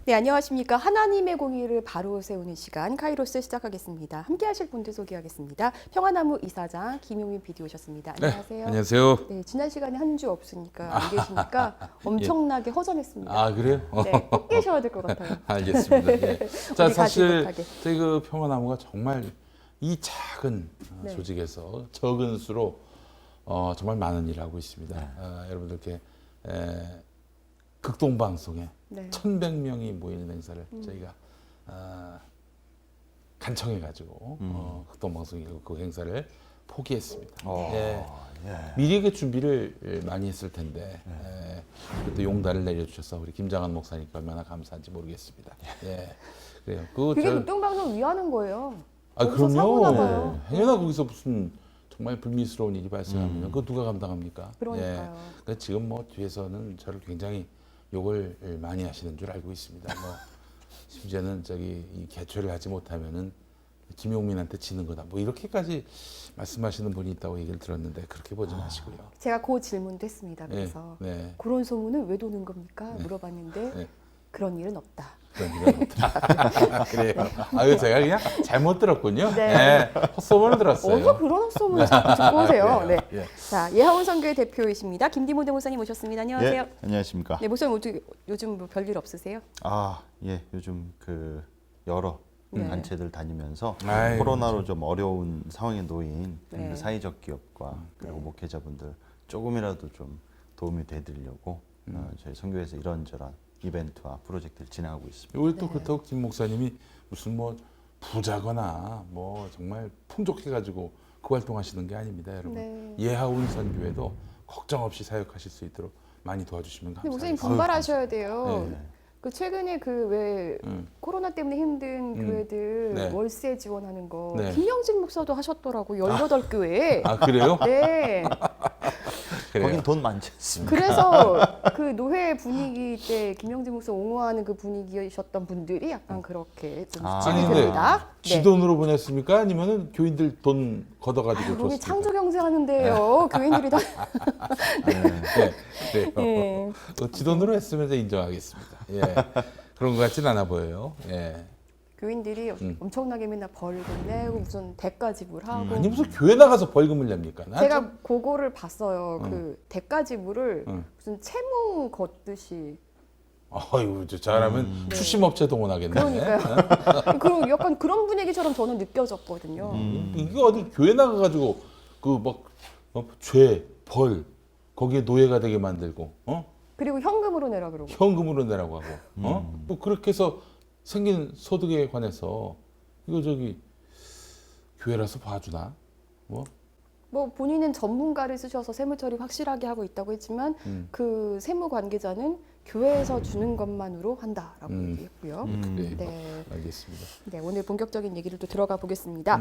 네, 안녕하십니까. 하나님의 공의를 바로 세우는 시간 카이로스 시작하겠습니다. 함께 하실 분들 소개하겠습니다. 평화나무 이사장 김용민 PD 오셨습니다. 안녕하세요. 네, 안녕하세요. 네, 지난 시간에 한 주 없으니까 안 계시니까 엄청나게 허전했습니다. 아, 그래요? 네, 꼭 계셔야 될 것 같아요. 알겠습니다. 예. 자, 어디 가지 사실 못하게. 저희 그 평화나무가 정말 이 작은 네. 조직에서 적은 수로 정말 많은 일을 하고 있습니다. 여러분들께 극동방송에 네. 1,100명이 모이는 행사를 저희가 간청해가지고 극동방송이 그 행사를 포기했습니다. 예. 미리 그 준비를 많이 했을 텐데 또 용단을 내려주셔서 우리 김장한 목사님께 얼마나 감사한지 모르겠습니다. 예. 그래요. 그게 극동방송 위하는 거예요. 아, 거기서 사고나 그럼요. 봐요. 행여나 거기서 무슨 정말 불미스러운 일이 발생하면 그거 누가 감당합니까? 그러니까요. 그러니까 지금 뭐 뒤에서는 저를 굉장히 욕을 많이 하시는 줄 알고 있습니다. 뭐 심지어는 저기 이 개최를 하지 못하면은 김용민한테 지는 거다. 뭐 이렇게까지 말씀하시는 분이 있다고 얘기를 들었는데 그렇게 보지 마시고요. 제가 그 질문도 했습니다. 그래서 네. 그런 소문은 왜 도는 겁니까? 물어봤는데 네. 그런 일은 없다. 그런 일은 없다. 그래요. 아, 이거 제가 그냥 잘못 들었군요. 네. 헛소문을 들었어요. 어디서 그런 헛소문을 자꾸 듣고 오세요. 네. 예. 자, 예하원 선교회 대표이십니다. 김디모 대목사님 모셨습니다. 안녕하세요. 예, 안녕하십니까. 네, 목사님 어떻게 요즘 뭐 별일 없으세요? 예, 요즘 그 여러 네. 단체들 다니면서 아이고, 코로나로 좀 어려운 상황에 놓인 네. 그 사회적 기업과 그리고 목회자분들 조금이라도 좀 도움이 되드리려고 저희 선교회에서 이런저런 이벤트와 프로젝트를 진행하고 있습니다. 오늘 또 그렇다고 김 목사님이 무슨 뭐 부자거나 뭐 정말 풍족해가지고 그 활동하시는 게 아닙니다, 여러분. 네. 예하운 선교회도 걱정 없이 사역하실 수 있도록 많이 도와주시면 근데 목사님 감사하겠습니다. 분발하셔야 돼요. 네. 그 최근에 그 왜 코로나 때문에 힘든 교회들 네. 월세 지원하는 거 네. 김영진 목사도 하셨더라고 18교회. 아, 그래요? 네. 그래요. 거긴 돈 많지 않습니까? 그래서 그 노회 분위기 때 김영진 목사 옹호하는 그 분위기셨던 분들이 약간 그렇게 좀 아, 수준이 아니, 근데 됩니다. 지 돈으로 보냈습니까? 아니면은 교인들 돈 걷어가지고 거기 줬습니까? 창조 경제 하는데요. 교인들이 다. 네, 그래요. 예. 지 돈으로 했으면 이제 인정하겠습니다. 예. 그런 것 같진 않아 보여요. 예. 교인들이 엄청나게 맨날 벌금 내고 무슨 대가 지불하고. 아니 무슨 교회 나가서 벌금을 냅니까? 난 제가 참- 그거를 봤어요. 그 대가 지불을 무슨 채무 걷듯이. 아이고 저 잘하면 네. 출심업체 동원하겠네. 그러니까요. 그리고 약간 그런 분위기처럼 저는 느껴졌거든요. 이게 어디 교회 나가가지고 그 막 죄, 벌 거기에 노예가 되게 만들고 그리고 현금으로 내라 그러고. 현금으로 내라고 하고 뭐 그렇게 해서 생긴 소득에 관해서 이거 저기 교회라서 봐주나? 뭐 뭐 본인은 전문가를 쓰셔서 세무 처리 확실하게 하고 있다고 했지만 그 세무 관계자는 교회에서 주는 것만으로 한다라고 얘기했고요. 그래요. 네. 알겠습니다. 네, 오늘 본격적인 얘기를 또 들어가 보겠습니다.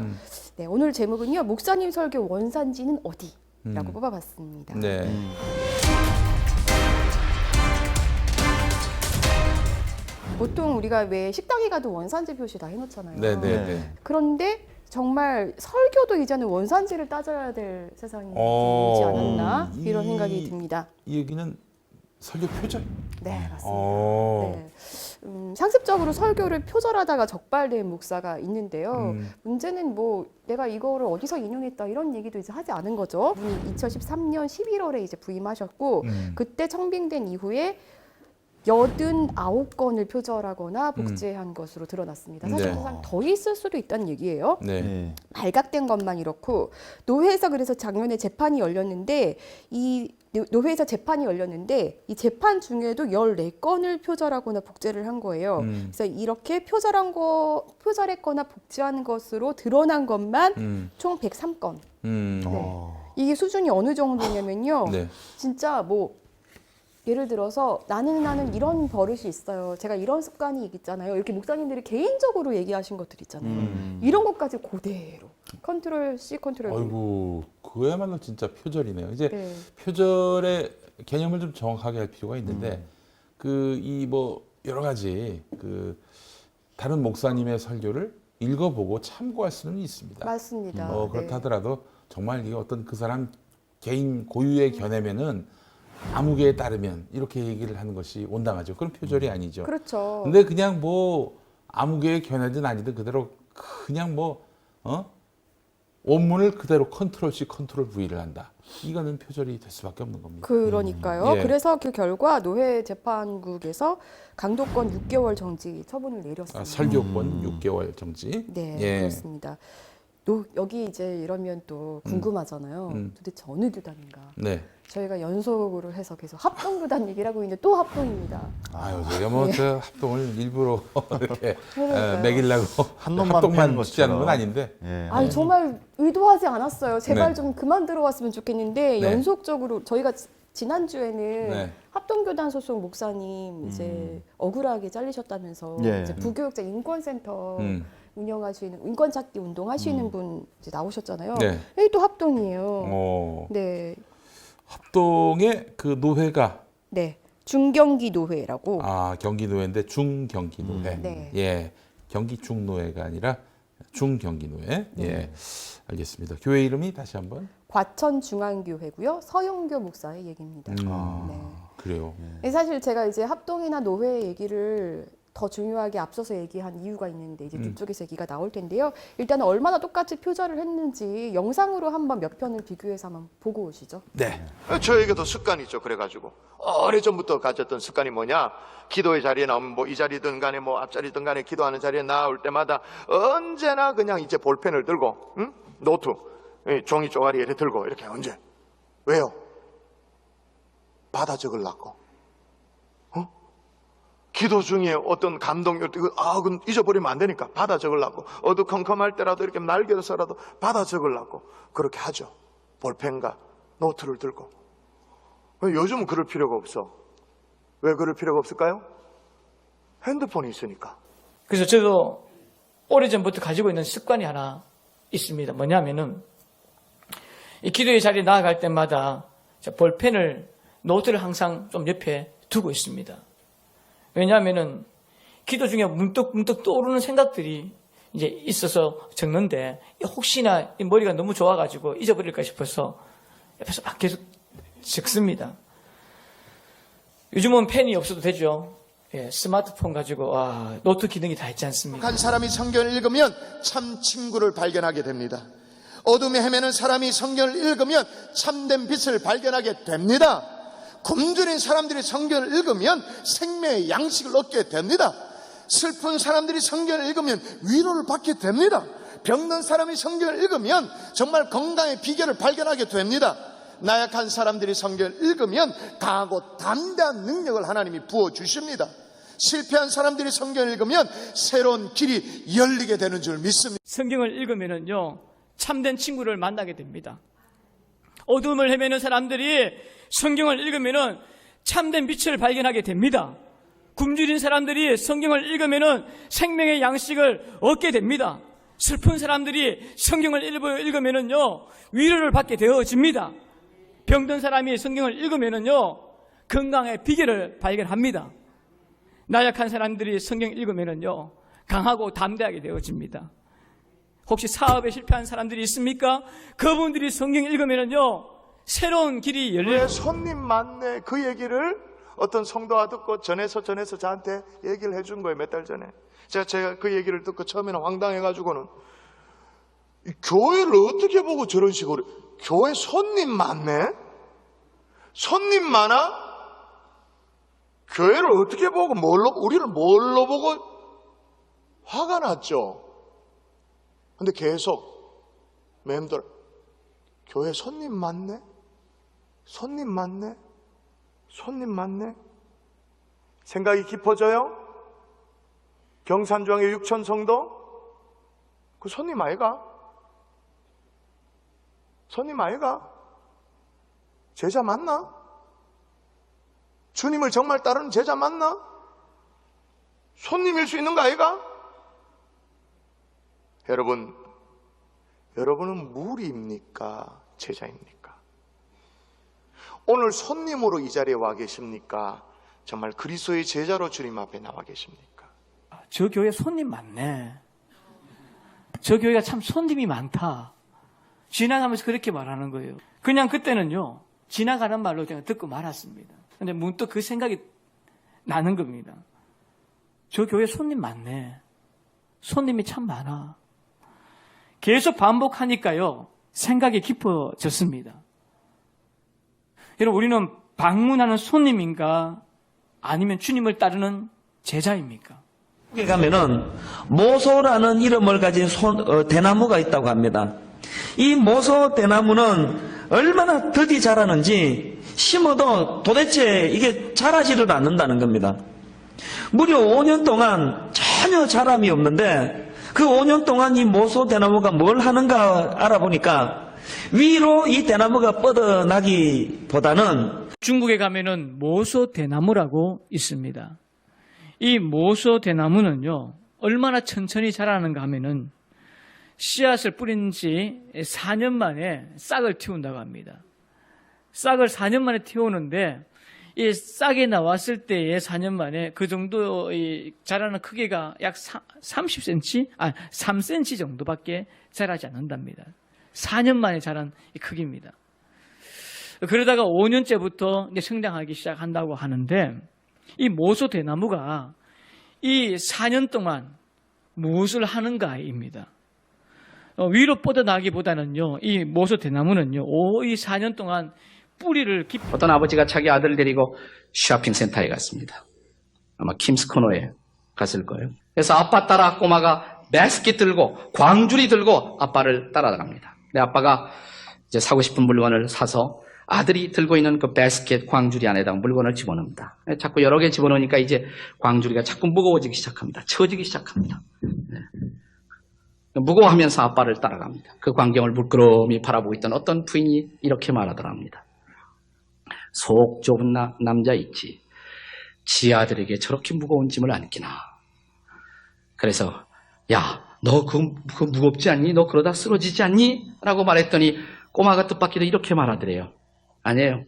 네, 오늘 제목은요. 목사님 설교 원산지는 어디라고 뽑아봤습니다. 네. 보통 우리가 왜 식당에 가도 원산지 표시 다 해놓잖아요. 네, 네, 네. 네. 그런데 정말 설교도 이제는 원산지를 따져야 될 세상이 되지 않았나 이런 생각이 듭니다. 이 얘기는 설교 표절. 네, 맞습니다. 어. 네. 상습적으로 설교를 표절하다가 적발된 목사가 있는데요. 문제는 뭐 내가 이거를 어디서 인용했다 이런 얘기도 이제 하지 않은 거죠. 분이 2013년 11월에 이제 부임하셨고 그때 청빙된 이후에 89건을 표절하거나 복제한 것으로 드러났습니다. 사실 네. 더 있을 수도 있다는 얘기예요. 네. 네. 발각된 것만 이렇고 노회에서 그래서 작년에 재판이 열렸는데 이 재판 중에도 14건을 표절하거나 복제를 한 거예요. 그래서 이렇게 표절했거나 복제한 것으로 드러난 것만 총 103건. 네. 이게 수준이 어느 정도냐면요. 네. 진짜 뭐 예를 들어서 나는 이런 버릇이 있어요. 제가 이런 습관이 있잖아요. 이렇게 목사님들이 개인적으로 얘기하신 것들 있잖아요. 이런 것까지 그대로 컨트롤 C, 컨트롤 V. 아이고 그야말로 진짜 표절이네요. 이제 네. 표절의 개념을 좀 정확하게 할 필요가 있는데 그 이 뭐 여러 가지 그 다른 목사님의 설교를 읽어보고 참고할 수는 있습니다. 맞습니다. 그렇다 하더라도 정말 이게 어떤 그 사람 개인 고유의 견해면은 아무개에 따르면 이렇게 얘기를 하는 것이 온당하죠. 그런 표절이 아니죠. 그렇죠. 근데 그냥 뭐 아무개에 견해든 아니든 그대로 그냥 뭐 원문을 그대로 컨트롤 C 컨트롤 V를 한다. 이거는 표절이 될 수밖에 없는 겁니다. 그러니까요. 예. 그래서 그 결과 노회 재판국에서 강도권 6개월 정지 처분을 내렸습니다. 설교권 6개월 정지. 네, 예. 그렇습니다. 여기 이제 이러면 또 궁금하잖아요. 도대체 어느 교단인가? 네. 저희가 연속으로 해서 계속 합동교단 얘기를 하고 있는데 또 합동입니다. 아유, 제가 뭐 저 합동을 일부러 이렇게 그러니까요. 매기려고 한 놈만 합동만 패는 취하는 건 것처럼. 아닌데. 예. 아니 정말 의도하지 않았어요. 제발 네. 좀 그만 들어왔으면 좋겠는데 네. 연속적으로 저희가 지난주에는 네. 합동교단 소속 목사님 이제 억울하게 잘리셨다면서 예. 이제 부교육자 인권센터 음. 운영하시는 인권 찾기 운동 하시는 분 이제 나오셨잖아요. 네. 여기 또 합동이에요. 어, 네, 합동의 그 노회가 네 중경기 노회라고. 경기노회인데 중경기노회. 네. 예. 경기 중노회가 아니라 중경기노회. 예. 알겠습니다. 교회 이름이 다시 한번. 과천중앙교회고요. 서영교 목사의 얘기입니다. 네. 그래요. 사실 제가 이제 합동이나 노회 얘기를 더 중요하게 앞서서 얘기한 이유가 있는데 이제 뒤쪽에서 얘기가 나올 텐데요. 일단 얼마나 똑같이 표절을 했는지 영상으로 한번 몇 편을 비교해서 한번 보고 오시죠. 네. 저에게도 습관이 있죠. 그래가지고 오래전부터 가졌던 습관이 뭐냐, 기도의 자리에 나오면 뭐 이 자리든 간에 뭐 앞자리든 간에 기도하는 자리에 나올 때마다 언제나 그냥 이제 볼펜을 들고 노트 종이 쪼가리 이렇게 들고 이렇게 언제 왜요? 받아 적으려고. 기도 중에 어떤 감동, 그건 잊어버리면 안 되니까 받아 적으려고. 어두컴컴할 때라도 이렇게 날개서라도 받아 적으려고 그렇게 하죠. 볼펜과 노트를 들고. 요즘은 그럴 필요가 없어. 왜 그럴 필요가 없을까요? 핸드폰이 있으니까. 그래서 저도 오래전부터 가지고 있는 습관이 하나 있습니다. 뭐냐면은 이 기도의 자리에 나아갈 때마다 볼펜을, 노트를 항상 좀 옆에 두고 있습니다. 왜냐하면은 기도 중에 문득문득 떠오르는 생각들이 이제 있어서 적는데 혹시나 이 머리가 너무 좋아가지고 잊어버릴까 싶어서 옆에서 막 계속 적습니다. 요즘은 펜이 없어도 되죠. 예, 스마트폰 가지고 노트 기능이 다 있지 않습니까? 한 사람이 성경을 읽으면 참 친구를 발견하게 됩니다. 어둠에 헤매는 사람이 성경을 읽으면 참된 빛을 발견하게 됩니다. 굶주린 사람들이 성경을 읽으면 생명의 양식을 얻게 됩니다. 슬픈 사람들이 성경을 읽으면 위로를 받게 됩니다. 병든 사람이 성경을 읽으면 정말 건강의 비결을 발견하게 됩니다. 나약한 사람들이 성경을 읽으면 강하고 담대한 능력을 하나님이 부어주십니다. 실패한 사람들이 성경을 읽으면 새로운 길이 열리게 되는 줄 믿습니다. 성경을 읽으면은요, 참된 친구를 만나게 됩니다. 어둠을 헤매는 사람들이 성경을 읽으면은 참된 빛을 발견하게 됩니다. 굶주린 사람들이 성경을 읽으면은 생명의 양식을 얻게 됩니다. 슬픈 사람들이 성경을 읽으면은요, 위로를 받게 되어집니다. 병든 사람이 성경을 읽으면은요, 건강의 비결을 발견합니다. 나약한 사람들이 성경을 읽으면은요, 강하고 담대하게 되어집니다. 혹시 사업에 실패한 사람들이 있습니까? 그분들이 성경 읽으면은요, 새로운 길이 열려요. 왜 손님 많네 그 얘기를 어떤 성도가 듣고 전해서 저한테 얘기를 해준 거예요. 몇 달 전에 제가 그 얘기를 듣고 처음에는 황당해가지고는 이 교회를 어떻게 보고 저런 식으로, 교회 손님 많네, 손님 많아, 교회를 어떻게 보고 우리를 뭘로 보고 화가 났죠. 근데 계속 맴돌아, 교회 손님 많네, 손님 많네, 손님 많네. 생각이 깊어져요. 경산중앙의 6천 성도, 그 손님 아이가? 손님 아이가? 제자 맞나? 주님을 정말 따르는 제자 맞나? 손님일 수 있는 거 아이가? 여러분은 무리입니까? 제자입니까? 오늘 손님으로 이 자리에 와 계십니까? 정말 그리스도의 제자로 주님 앞에 나와 계십니까? 저 교회 손님 많네. 저 교회가 참 손님이 많다. 지나가면서 그렇게 말하는 거예요. 그냥 그때는요, 지나가는 말로 제가 듣고 말았습니다. 근데 문득 그 생각이 나는 겁니다. 저 교회 손님 많네. 손님이 참 많아. 계속 반복하니까요, 생각이 깊어졌습니다. 여러분, 우리는 방문하는 손님인가 아니면 주님을 따르는 제자입니까? 거기 가면은 모소라는 이름을 가진 대나무가 있다고 합니다. 이 모소 대나무는 얼마나 더디 자라는지 심어도 도대체 이게 자라지를 않는다는 겁니다. 무려 5년 동안 전혀 자람이 없는데 그 5년 동안 이 모소 대나무가 뭘 하는가 알아보니까 위로 이 대나무가 뻗어나기보다는 중국에 가면은 모소 대나무라고 있습니다. 이 모소 대나무는요, 얼마나 천천히 자라는가 하면은 씨앗을 뿌린 지 4년 만에 싹을 틔운다고 합니다. 싹을 4년 만에 틔우는데 이 싹이 나왔을 때에 4년 만에 그 정도 자라는 크기가 약 30cm, 3cm 정도밖에 자라지 않는답니다. 4년 만에 자란 이 크기입니다. 그러다가 5년째부터 이제 성장하기 시작한다고 하는데 이 모소 대나무가 이 4년 동안 무엇을 하는가입니다. 위로 뻗어나기보다는요, 이 모소 대나무는요, 이 4년 동안 뿌리를 깊이. 어떤 아버지가 자기 아들을 데리고 쇼핑센터에 갔습니다. 아마 킴스 코너에 갔을 거예요. 그래서 아빠 따라 꼬마가 바스켓 들고 광주리 들고 아빠를 따라갑니다. 근데 아빠가 이제 사고 싶은 물건을 사서 아들이 들고 있는 그 바스켓 광주리 안에다가 물건을 집어넣습니다. 자꾸 여러 개 집어넣으니까 이제 광주리가 자꾸 무거워지기 시작합니다. 처지기 시작합니다. 무거워하면서 아빠를 따라갑니다. 그 광경을 물끄러미 바라보고 있던 어떤 부인이 이렇게 말하더랍니다. 속 좁은 남자 있지. 지 아들에게 저렇게 무거운 짐을 안기나. 그래서 야, 너 그거 무겁지 않니? 너 그러다 쓰러지지 않니? 라고 말했더니 꼬마가 뜻밖에도 이렇게 말하더래요. 아니에요.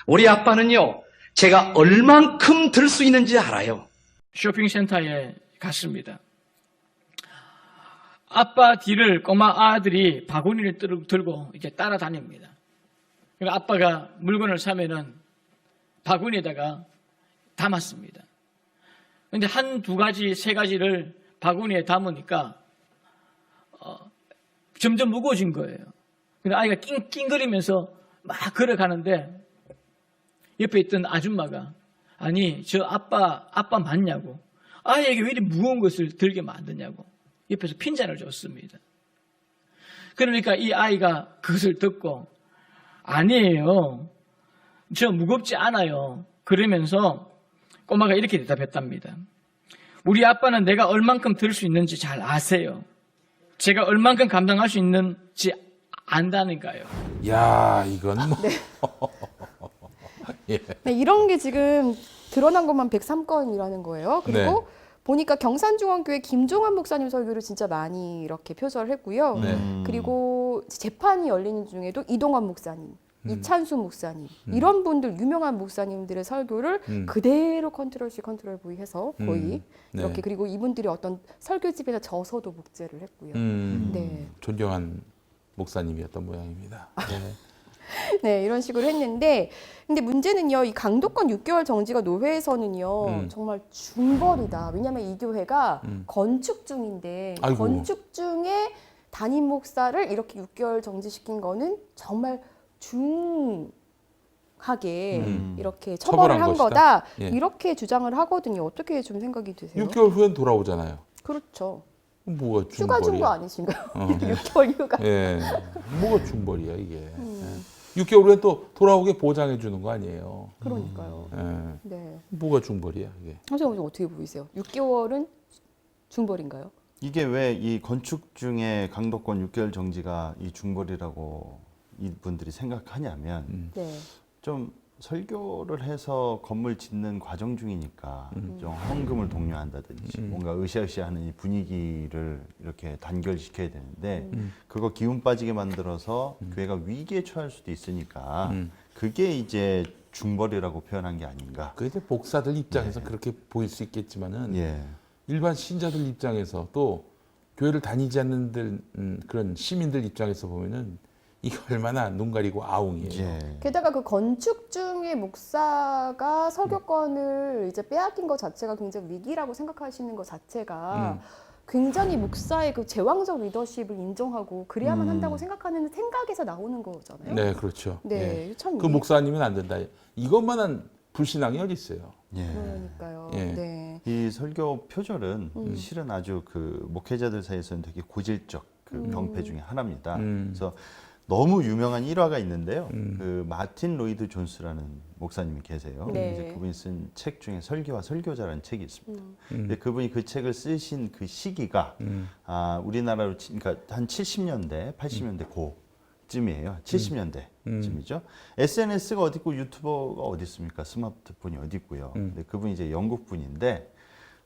우리 아빠는요, 제가 얼만큼 들 수 있는지 알아요. 쇼핑센터에 갔습니다. 아빠 뒤를 꼬마 아들이 바구니를 들고 이제 따라다닙니다. 그래서 아빠가 물건을 사면은 바구니에다가 담았습니다. 근데 한두 가지, 세 가지를 바구니에 담으니까 점점 무거워진 거예요. 그래서 아이가 낑낑거리면서 막 걸어가는데 옆에 있던 아줌마가 아니 저 아빠 맞냐고, 아이에게 왜 이렇게 무거운 것을 들게 만드냐고 옆에서 핀잔을 줬습니다. 그러니까 이 아이가 그것을 듣고 아니에요, 저 무겁지 않아요 그러면서 꼬마가 이렇게 대답했답니다. 우리 아빠는 내가 얼만큼 들 수 있는지 잘 아세요. 제가 얼만큼 감당할 수 있는지 안다니까요. 야, 이건 뭐. 예. 네, 이런 게 지금 드러난 것만 103건이라는 거예요. 그리고 보니까 경산중앙교회 김종환 목사님 설교를 진짜 많이 이렇게 표절을 했고요. 네. 그리고 재판이 열리는 중에도 이동환 목사님, 이찬수 목사님 이런 분들 유명한 목사님들의 설교를 그대로 컨트롤 C 컨트롤 V 해서 거의 이렇게, 그리고 이분들이 어떤 설교집에서 저서도 복제를 했고요. 네. 존경한 목사님이었던 모양입니다. 네. 네, 이런 식으로 했는데, 근데 문제는요, 이 강도권 6개월 정지가 노회에서는요, 정말 중벌이다. 왜냐하면 이 교회가 건축 중인데, 아이고. 건축 중에 담임 목사를 이렇게 6개월 정지시킨 거는 정말 중하게 이렇게 처벌을 한 것이다. 거다. 예. 이렇게 주장을 하거든요. 어떻게 좀 생각이 드세요? 6개월 후엔 돌아오잖아요. 그렇죠. 뭐가 휴가 준 거 중벌이야? 아니신가요? 네. 6개월 휴가. 예. 뭐가 중벌이야 이게. 예. 6개월 후에 또 돌아오게 보장해 주는 거 아니에요. 그러니까요. 예. 네. 뭐가 중벌이야 이게. 선생님 어떻게 보이세요? 6개월은 중벌인가요? 이게 왜 이 건축 중에 강도권 6개월 정지가 이 중벌이라고 이분들이 생각하냐면 네. 좀 설교를 해서 건물 짓는 과정 중이니까 좀 헌금을 독려한다든지 뭔가 으쌰으쌰하는 이 분위기를 이렇게 단결시켜야 되는데 그거 기운 빠지게 만들어서 교회가 위기에 처할 수도 있으니까 그게 이제 중벌이라고 표현한 게 아닌가. 그 이제 목사들 입장에서 그렇게 보일 수 있겠지만은 예. 일반 신자들 입장에서 또 교회를 다니지 않는 그런 시민들 입장에서 보면은 이게 얼마나 눈 가리고 아웅이에요. 예. 게다가 그 건축 중에 목사가 설교권을 이제 빼앗긴 것 자체가 굉장히 위기라고 생각하시는 것 자체가 굉장히 목사의 그 제왕적 리더십을 인정하고 그래야만 한다고 생각하는 생각에서 나오는 거잖아요. 네, 그렇죠. 네, 예. 참 그 목사님은 안 된다. 이것만한 불신앙이 어디 있어요? 예. 그러니까요. 예. 네. 이 설교 표절은 실은 아주 그 목회자들 사이에서는 되게 고질적 그 병폐 중에 하나입니다. 그래서 너무 유명한 일화가 있는데요. 그 마틴 로이드 존스라는 목사님이 계세요. 네. 이제 그분이 쓴 책 중에 설교와 설교자라는 책이 있습니다. 근데 그분이 그 책을 쓰신 그 시기가 우리나라로 그러니까 한 70년대, 80년대 고쯤이에요. 70년대쯤이죠. SNS가 어디 있고 유튜버가 어디 있습니까? 스마트폰이 어디 있고요. 근데 그분이 이제 영국 분인데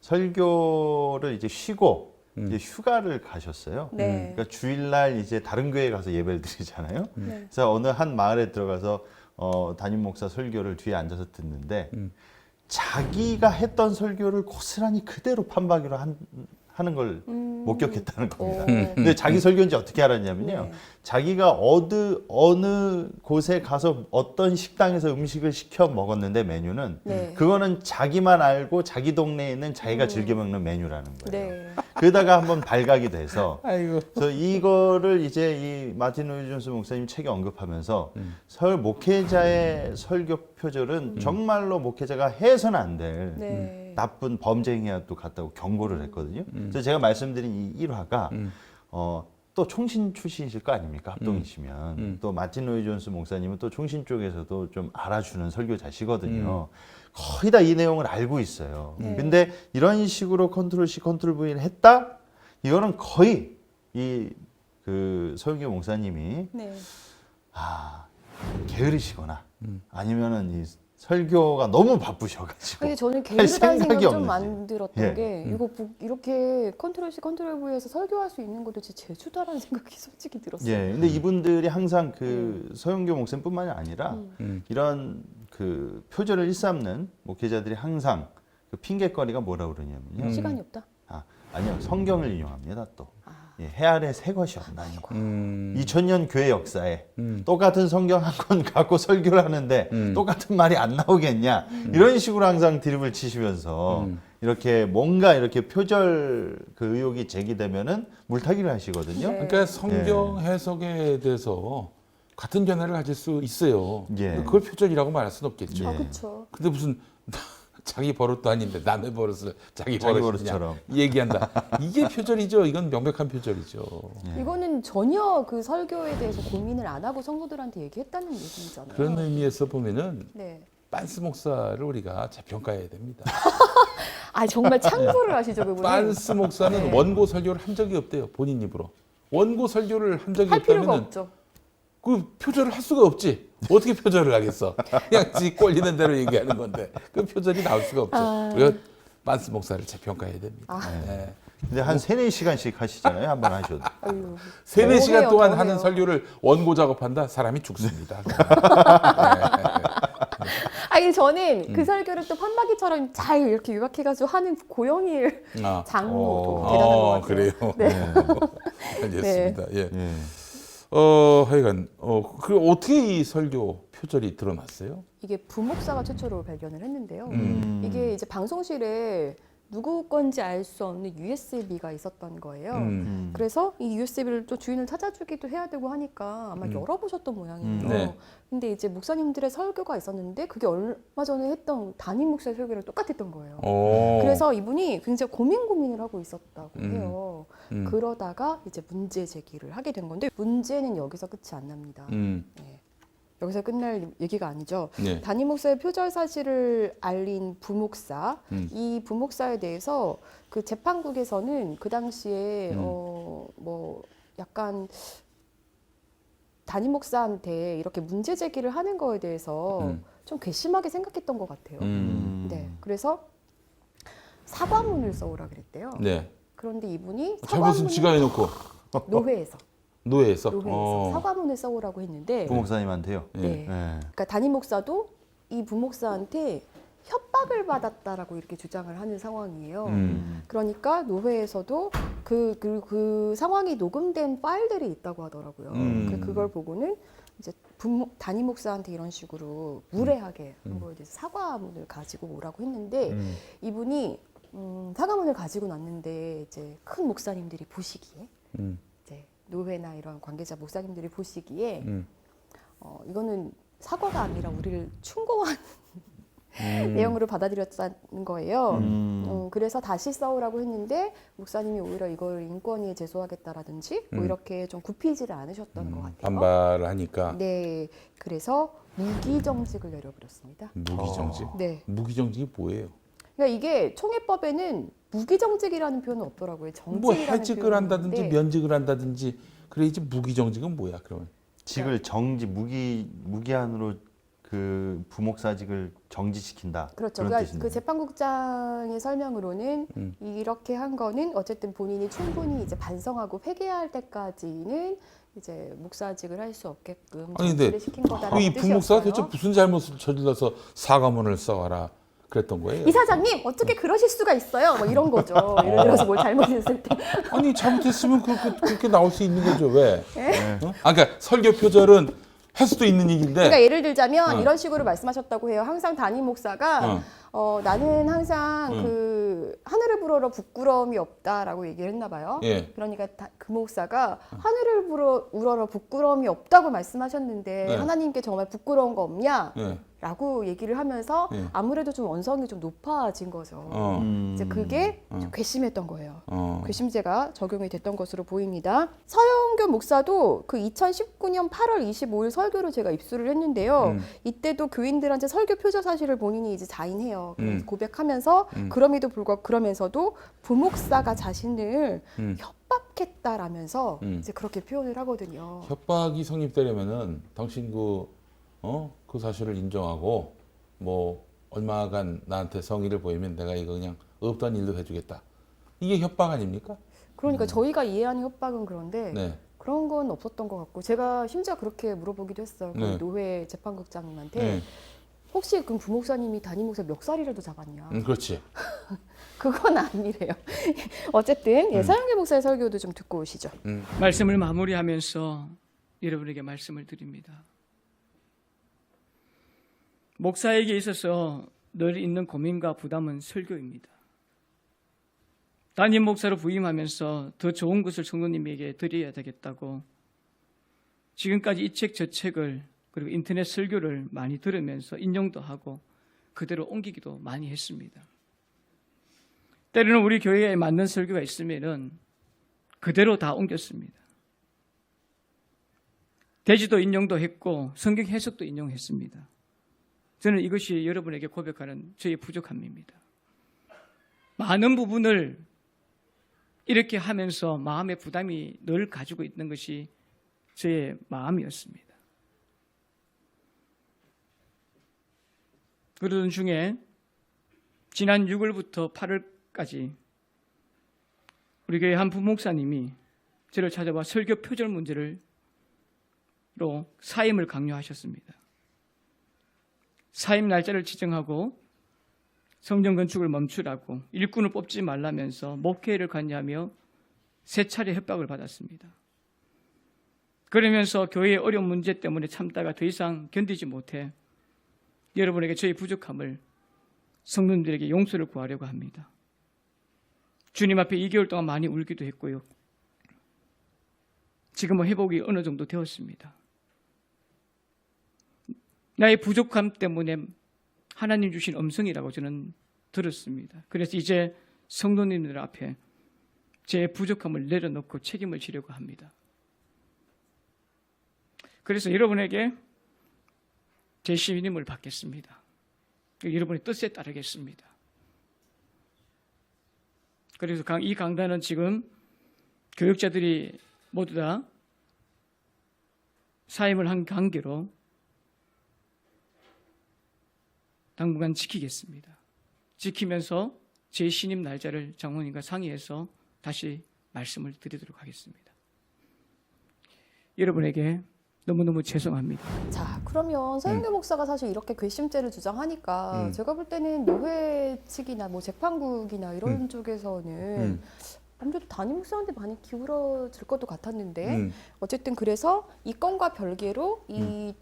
설교를 이제 쉬고 이제 휴가를 가셨어요. 네. 그러니까 주일날 이제 다른 교회 가서 예배를 드리잖아요. 그래서 어느 한 마을에 들어가서 담임 목사 설교를 뒤에 앉아서 듣는데 자기가 했던 설교를 고스란히 그대로 판박이로 하는 걸 목격했다는 겁니다. 근데 자기 설교인지 어떻게 알았냐면요. 네. 자기가 어느 곳에 가서 어떤 식당에서 음식을 시켜 먹었는데 메뉴는 네. 그거는 자기만 알고 자기 동네에 있는 자기가 즐겨 먹는 메뉴라는 거예요. 네. 그러다가 한번 발각이 돼서 아이고. 그래서 이거를 이제 이 마틴 로이드 존스 목사님 책에 언급하면서 목회자의 설교 표절은 정말로 목회자가 해서는 안 될 네. 나쁜 범죄 행위와도 같다고 경고를 했거든요. 그래서 제가 말씀드린 이 일화가 또 총신 출신이실 거 아닙니까? 합동이시면 또 마틴 로이드 존스 목사님은 또 총신 쪽에서도 좀 알아주는 설교자시거든요. 거의 다 이 내용을 알고 있어요. 근데 이런 식으로 컨트롤 C, 컨트롤 V를 했다? 이거는 거의 이 그 서영교 목사님이 네. 게으르시거나 아니면은 이 설교가 너무 바쁘셔가지고 근데 저는 할 게으르다는 생각이 생각이 좀 없는지. 만들었던 예. 게 이거 이렇게 컨트롤 C, 컨트롤 V에서 설교할 수 있는 것도 진짜 제주다라는 생각이 솔직히 들었어요. 예, 근데 이분들이 항상 그 서영교 목사님뿐만이 아니라 이런 그 표절을 일삼는 목회자들이 항상 그 핑계거리가 뭐라 그러냐면요. 시간이 없다. 아니요, 성경을 인용합니다. 또 예, 해 아래 새 것이 없나니. 2000년 교회 역사에 똑같은 성경 한 권 갖고 설교를 하는데 똑같은 말이 안 나오겠냐 이런 식으로 항상 드립을 치시면서 이렇게 뭔가 이렇게 표절 그 의혹이 제기되면은 물타기를 하시거든요. 네. 그러니까 성경 해석에 대해서 같은 견해를 가질 수 있어요. 예. 그걸 표절이라고 말할 수는 없겠죠. 아, 그렇죠. 근데 무슨 자기 버릇도 아닌데 남의 버릇을 자기 자기 버릇이냐 버릇처럼. 얘기한다. 이게 표절이죠. 이건 명백한 표절이죠. 이거는 전혀 그 설교에 대해서 고민을 안 하고 성도들한테 얘기했다는 얘기잖아요. 그런 의미에서 보면은 네. 빤스 목사를 우리가 재평가해야 됩니다. 아 정말 창조를 하시죠 그분은. 빤스 목사는 네. 원고 설교를 한 적이 없대요. 본인 입으로. 원고 설교를 한 적이 할 필요가 없다면은 없죠. 그 표절을 할 수가 없지. 어떻게 표절을 하겠어? 그냥 지 꼴리는 대로 얘기하는 건데 그 표절이 나올 수가 없죠. 우리가 빤스 목사를 재평가해야 됩니다. 네. 근데 한 3-4시간씩 하시잖아요. 한 번 하셔도. 아유. 3-4시간 더해요, 동안 더해요. 하는 설교를 원고 작업한다? 사람이 죽습니다. 아니 저는 그 설교를 또 판박이처럼 잘 이렇게 요약해가지고 하는 고영일 아. 장로도 대단한 것 같아요. 그래요. 네. 알겠습니다. 예. 예. 하여간 그 어떻게 이 설교 표절이 드러났어요? 이게 부목사가 최초로 발견을 했는데요. 음. 이게 이제 방송실에 누구 건지 알 수 없는 USB가 있었던 거예요. 그래서 이 USB를 또 주인을 찾아주기도 해야 되고 하니까 아마 열어보셨던 모양이에요. 네. 근데 이제 목사님들의 설교가 있었는데 그게 얼마 전에 했던 담임 목사의 설교랑 똑같았던 거예요. 그래서 이분이 굉장히 고민을 하고 있었다고 해요. 그러다가 이제 문제 제기를 하게 된 건데 문제는 여기서 끝이 안 납니다. 네. 여기서 끝날 얘기가 아니죠. 네. 담임 목사의 표절 사실을 알린 부목사, 이 부목사에 대해서 그 재판국에서는 그 당시에 뭐 약간 담임 목사한테 이렇게 문제 제기를 하는 거에 대해서 좀 괘씸하게 생각했던 것 같아요. 네, 그래서 사과문을 써오라 그랬대요. 네. 그런데 이분이 잘 무슨 지가 해놓고 노회에서 노예에서. 사과문을 써오라고 했는데 부목사님한테요. 네. 예. 그러니까 담임 목사도 이 부목사한테 협박을 받았다라고 이렇게 주장을 하는 상황이에요. 음. 그러니까 노회에서도 그 상황이 녹음된 파일들이 있다고 하더라고요. 그걸 보고는 이제 담임 목사한테 이런 식으로 무례하게 한번 이제 사과문을 가지고 오라고 했는데 이분이 사과문을 가지고 났는데 이제 큰 목사님들이 보시기에 이제 노회나 이런 관계자 목사님들이 보시기에 이거는 사과가 아니라 우리를 충고한 내용으로 받아들였다는 거예요. 그래서 다시 써오라고 했는데 목사님이 오히려 이걸 인권위에 제소하겠다라든지 뭐 이렇게 좀 굽히지를 않으셨던 것 같아요. 반발을 하니까 네, 그래서 무기정직을 내려버렸습니다. 무기정직. 네, 무기정직이 뭐예요? 그러니까 이게 총회법에는 무기정직이라는 표현은 없더라고요. 뭐 정직이라는 해직을 표현이 한다든지 있는데 면직을 한다든지 그래야지 무기정직은 뭐야 그러면? 직을 정지 무기한으로 그 부목사직을 정지시킨다. 그렇죠. 그런 그러니까 뜻이네요. 그 재판국장의 설명으로는 이렇게 한 거는 어쨌든 본인이 충분히 이제 반성하고 회개할 때까지는 이제 목사직을 할 수 없게끔 아니, 근데 정지를 시킨 거다라는 이 부목사가 도대체 뜻이었어요. 무슨 잘못을 저질러서 사과문을 써와라 그랬던 거예요? 이사장님 어떻게 그러실 수가 있어요? 뭐 이런 거죠. 예를 들어서 뭘 잘못했을 때. 아니 잘못했으면 그렇게 나올 수 있는 거죠 왜? 어? 아 그러니까 설교 표절은 할 수도 있는 얘기인데. 그러니까 예를 들자면 어. 이런 식으로 말씀하셨다고 해요. 항상 담임 목사가 나는 항상 그 하늘을 불어러 부끄러움이 없다라고 얘기를 했나 봐요. 예. 그러니까 그 목사가 하늘을 우러러 부끄러움이 없다고 말씀하셨는데 네. 하나님께 정말 부끄러운 거 없냐? 예. 라고 얘기를 하면서 예. 아무래도 좀 언성이 좀 높아진 거죠. 이제 그게 좀 괘씸했던 거예요. 괘씸죄가 적용이 됐던 것으로 보입니다. 서영교 목사도 그 2019년 8월 25일 설교를 제가 입수를 했는데요. 이때도 교인들한테 설교 표절 사실을 본인이 이제 자인해요. 그래서 고백하면서 그러면서도 부목사가 자신을 협박했다라면서 이제 그렇게 표현을 하거든요. 협박이 성립되려면은 당신 그 사실을 인정하고 뭐 얼마간 나한테 성의를 보이면 내가 이거 그냥 없던 일로 해주겠다. 이게 협박 아닙니까? 그러니까 저희가 이해하는 협박은 그런데 네. 그런 건 없었던 것 같고 제가 심지어 그렇게 물어보기도 했어요. 그 네. 노회 재판국장님한테 네. 혹시 그럼 부목사님이 담임 목사 멱살이라도 잡았냐? 그렇지. 그건 아니래요. 어쨌든 예, 서영교 목사의 설교도 좀 듣고 오시죠. 말씀을 마무리하면서 여러분에게 말씀을 드립니다. 목사에게 있어서 늘 있는 고민과 부담은 설교입니다. 담임 목사로 부임하면서 더 좋은 것을 성도님에게 드려야 되겠다고 지금까지 이 책 저 책을 그리고 인터넷 설교를 많이 들으면서 인용도 하고 그대로 옮기기도 많이 했습니다. 때로는 우리 교회에 맞는 설교가 있으면은 그대로 다 옮겼습니다. 대지도 인용도 했고 성경 해석도 인용했습니다. 저는 이것이 여러분에게 고백하는 저의 부족함입니다. 많은 부분을 이렇게 하면서 마음의 부담이 늘 가지고 있는 것이 저의 마음이었습니다. 그러던 중에 지난 6월부터 8월까지 우리 교회 한 부목사님이 저를 찾아와 설교 표절 문제로 사임을 강요하셨습니다. 사임 날짜를 지정하고 성전 건축을 멈추라고 일꾼을 뽑지 말라면서 목회를 관여하며 3차례 협박을 받았습니다. 그러면서 교회의 어려운 문제 때문에 참다가 더 이상 견디지 못해 여러분에게 저희 부족함을 성도님들에게 용서를 구하려고 합니다. 주님 앞에 2개월 동안 많이 울기도 했고요. 지금은 회복이 어느 정도 되었습니다. 나의 부족함 때문에 하나님 주신 음성이라고 저는 들었습니다. 그래서 이제 성도님들 앞에 제 부족함을 내려놓고 책임을 지려고 합니다. 그래서 여러분에게 제 신임을 받겠습니다. 여러분의 뜻에 따르겠습니다. 그래서 이 강단은 지금 교육자들이 모두 다 사임을 한 관계로 당분간 지키겠습니다. 지키면서 제 신임 날짜를 장로님과 상의해서 다시 말씀을 드리도록 하겠습니다. 여러분에게 너무너무 죄송합니다. 자, 그러면 서영교 목사가 사실 이렇게 괘씸죄를 주장하니까 제가 볼 때는 노회 측이나 뭐 재판국이나 이런 쪽에서는 아무래도 담임 목사한테 많이 기울어질 것도 같았는데 어쨌든 그래서 이 건과 별개로 이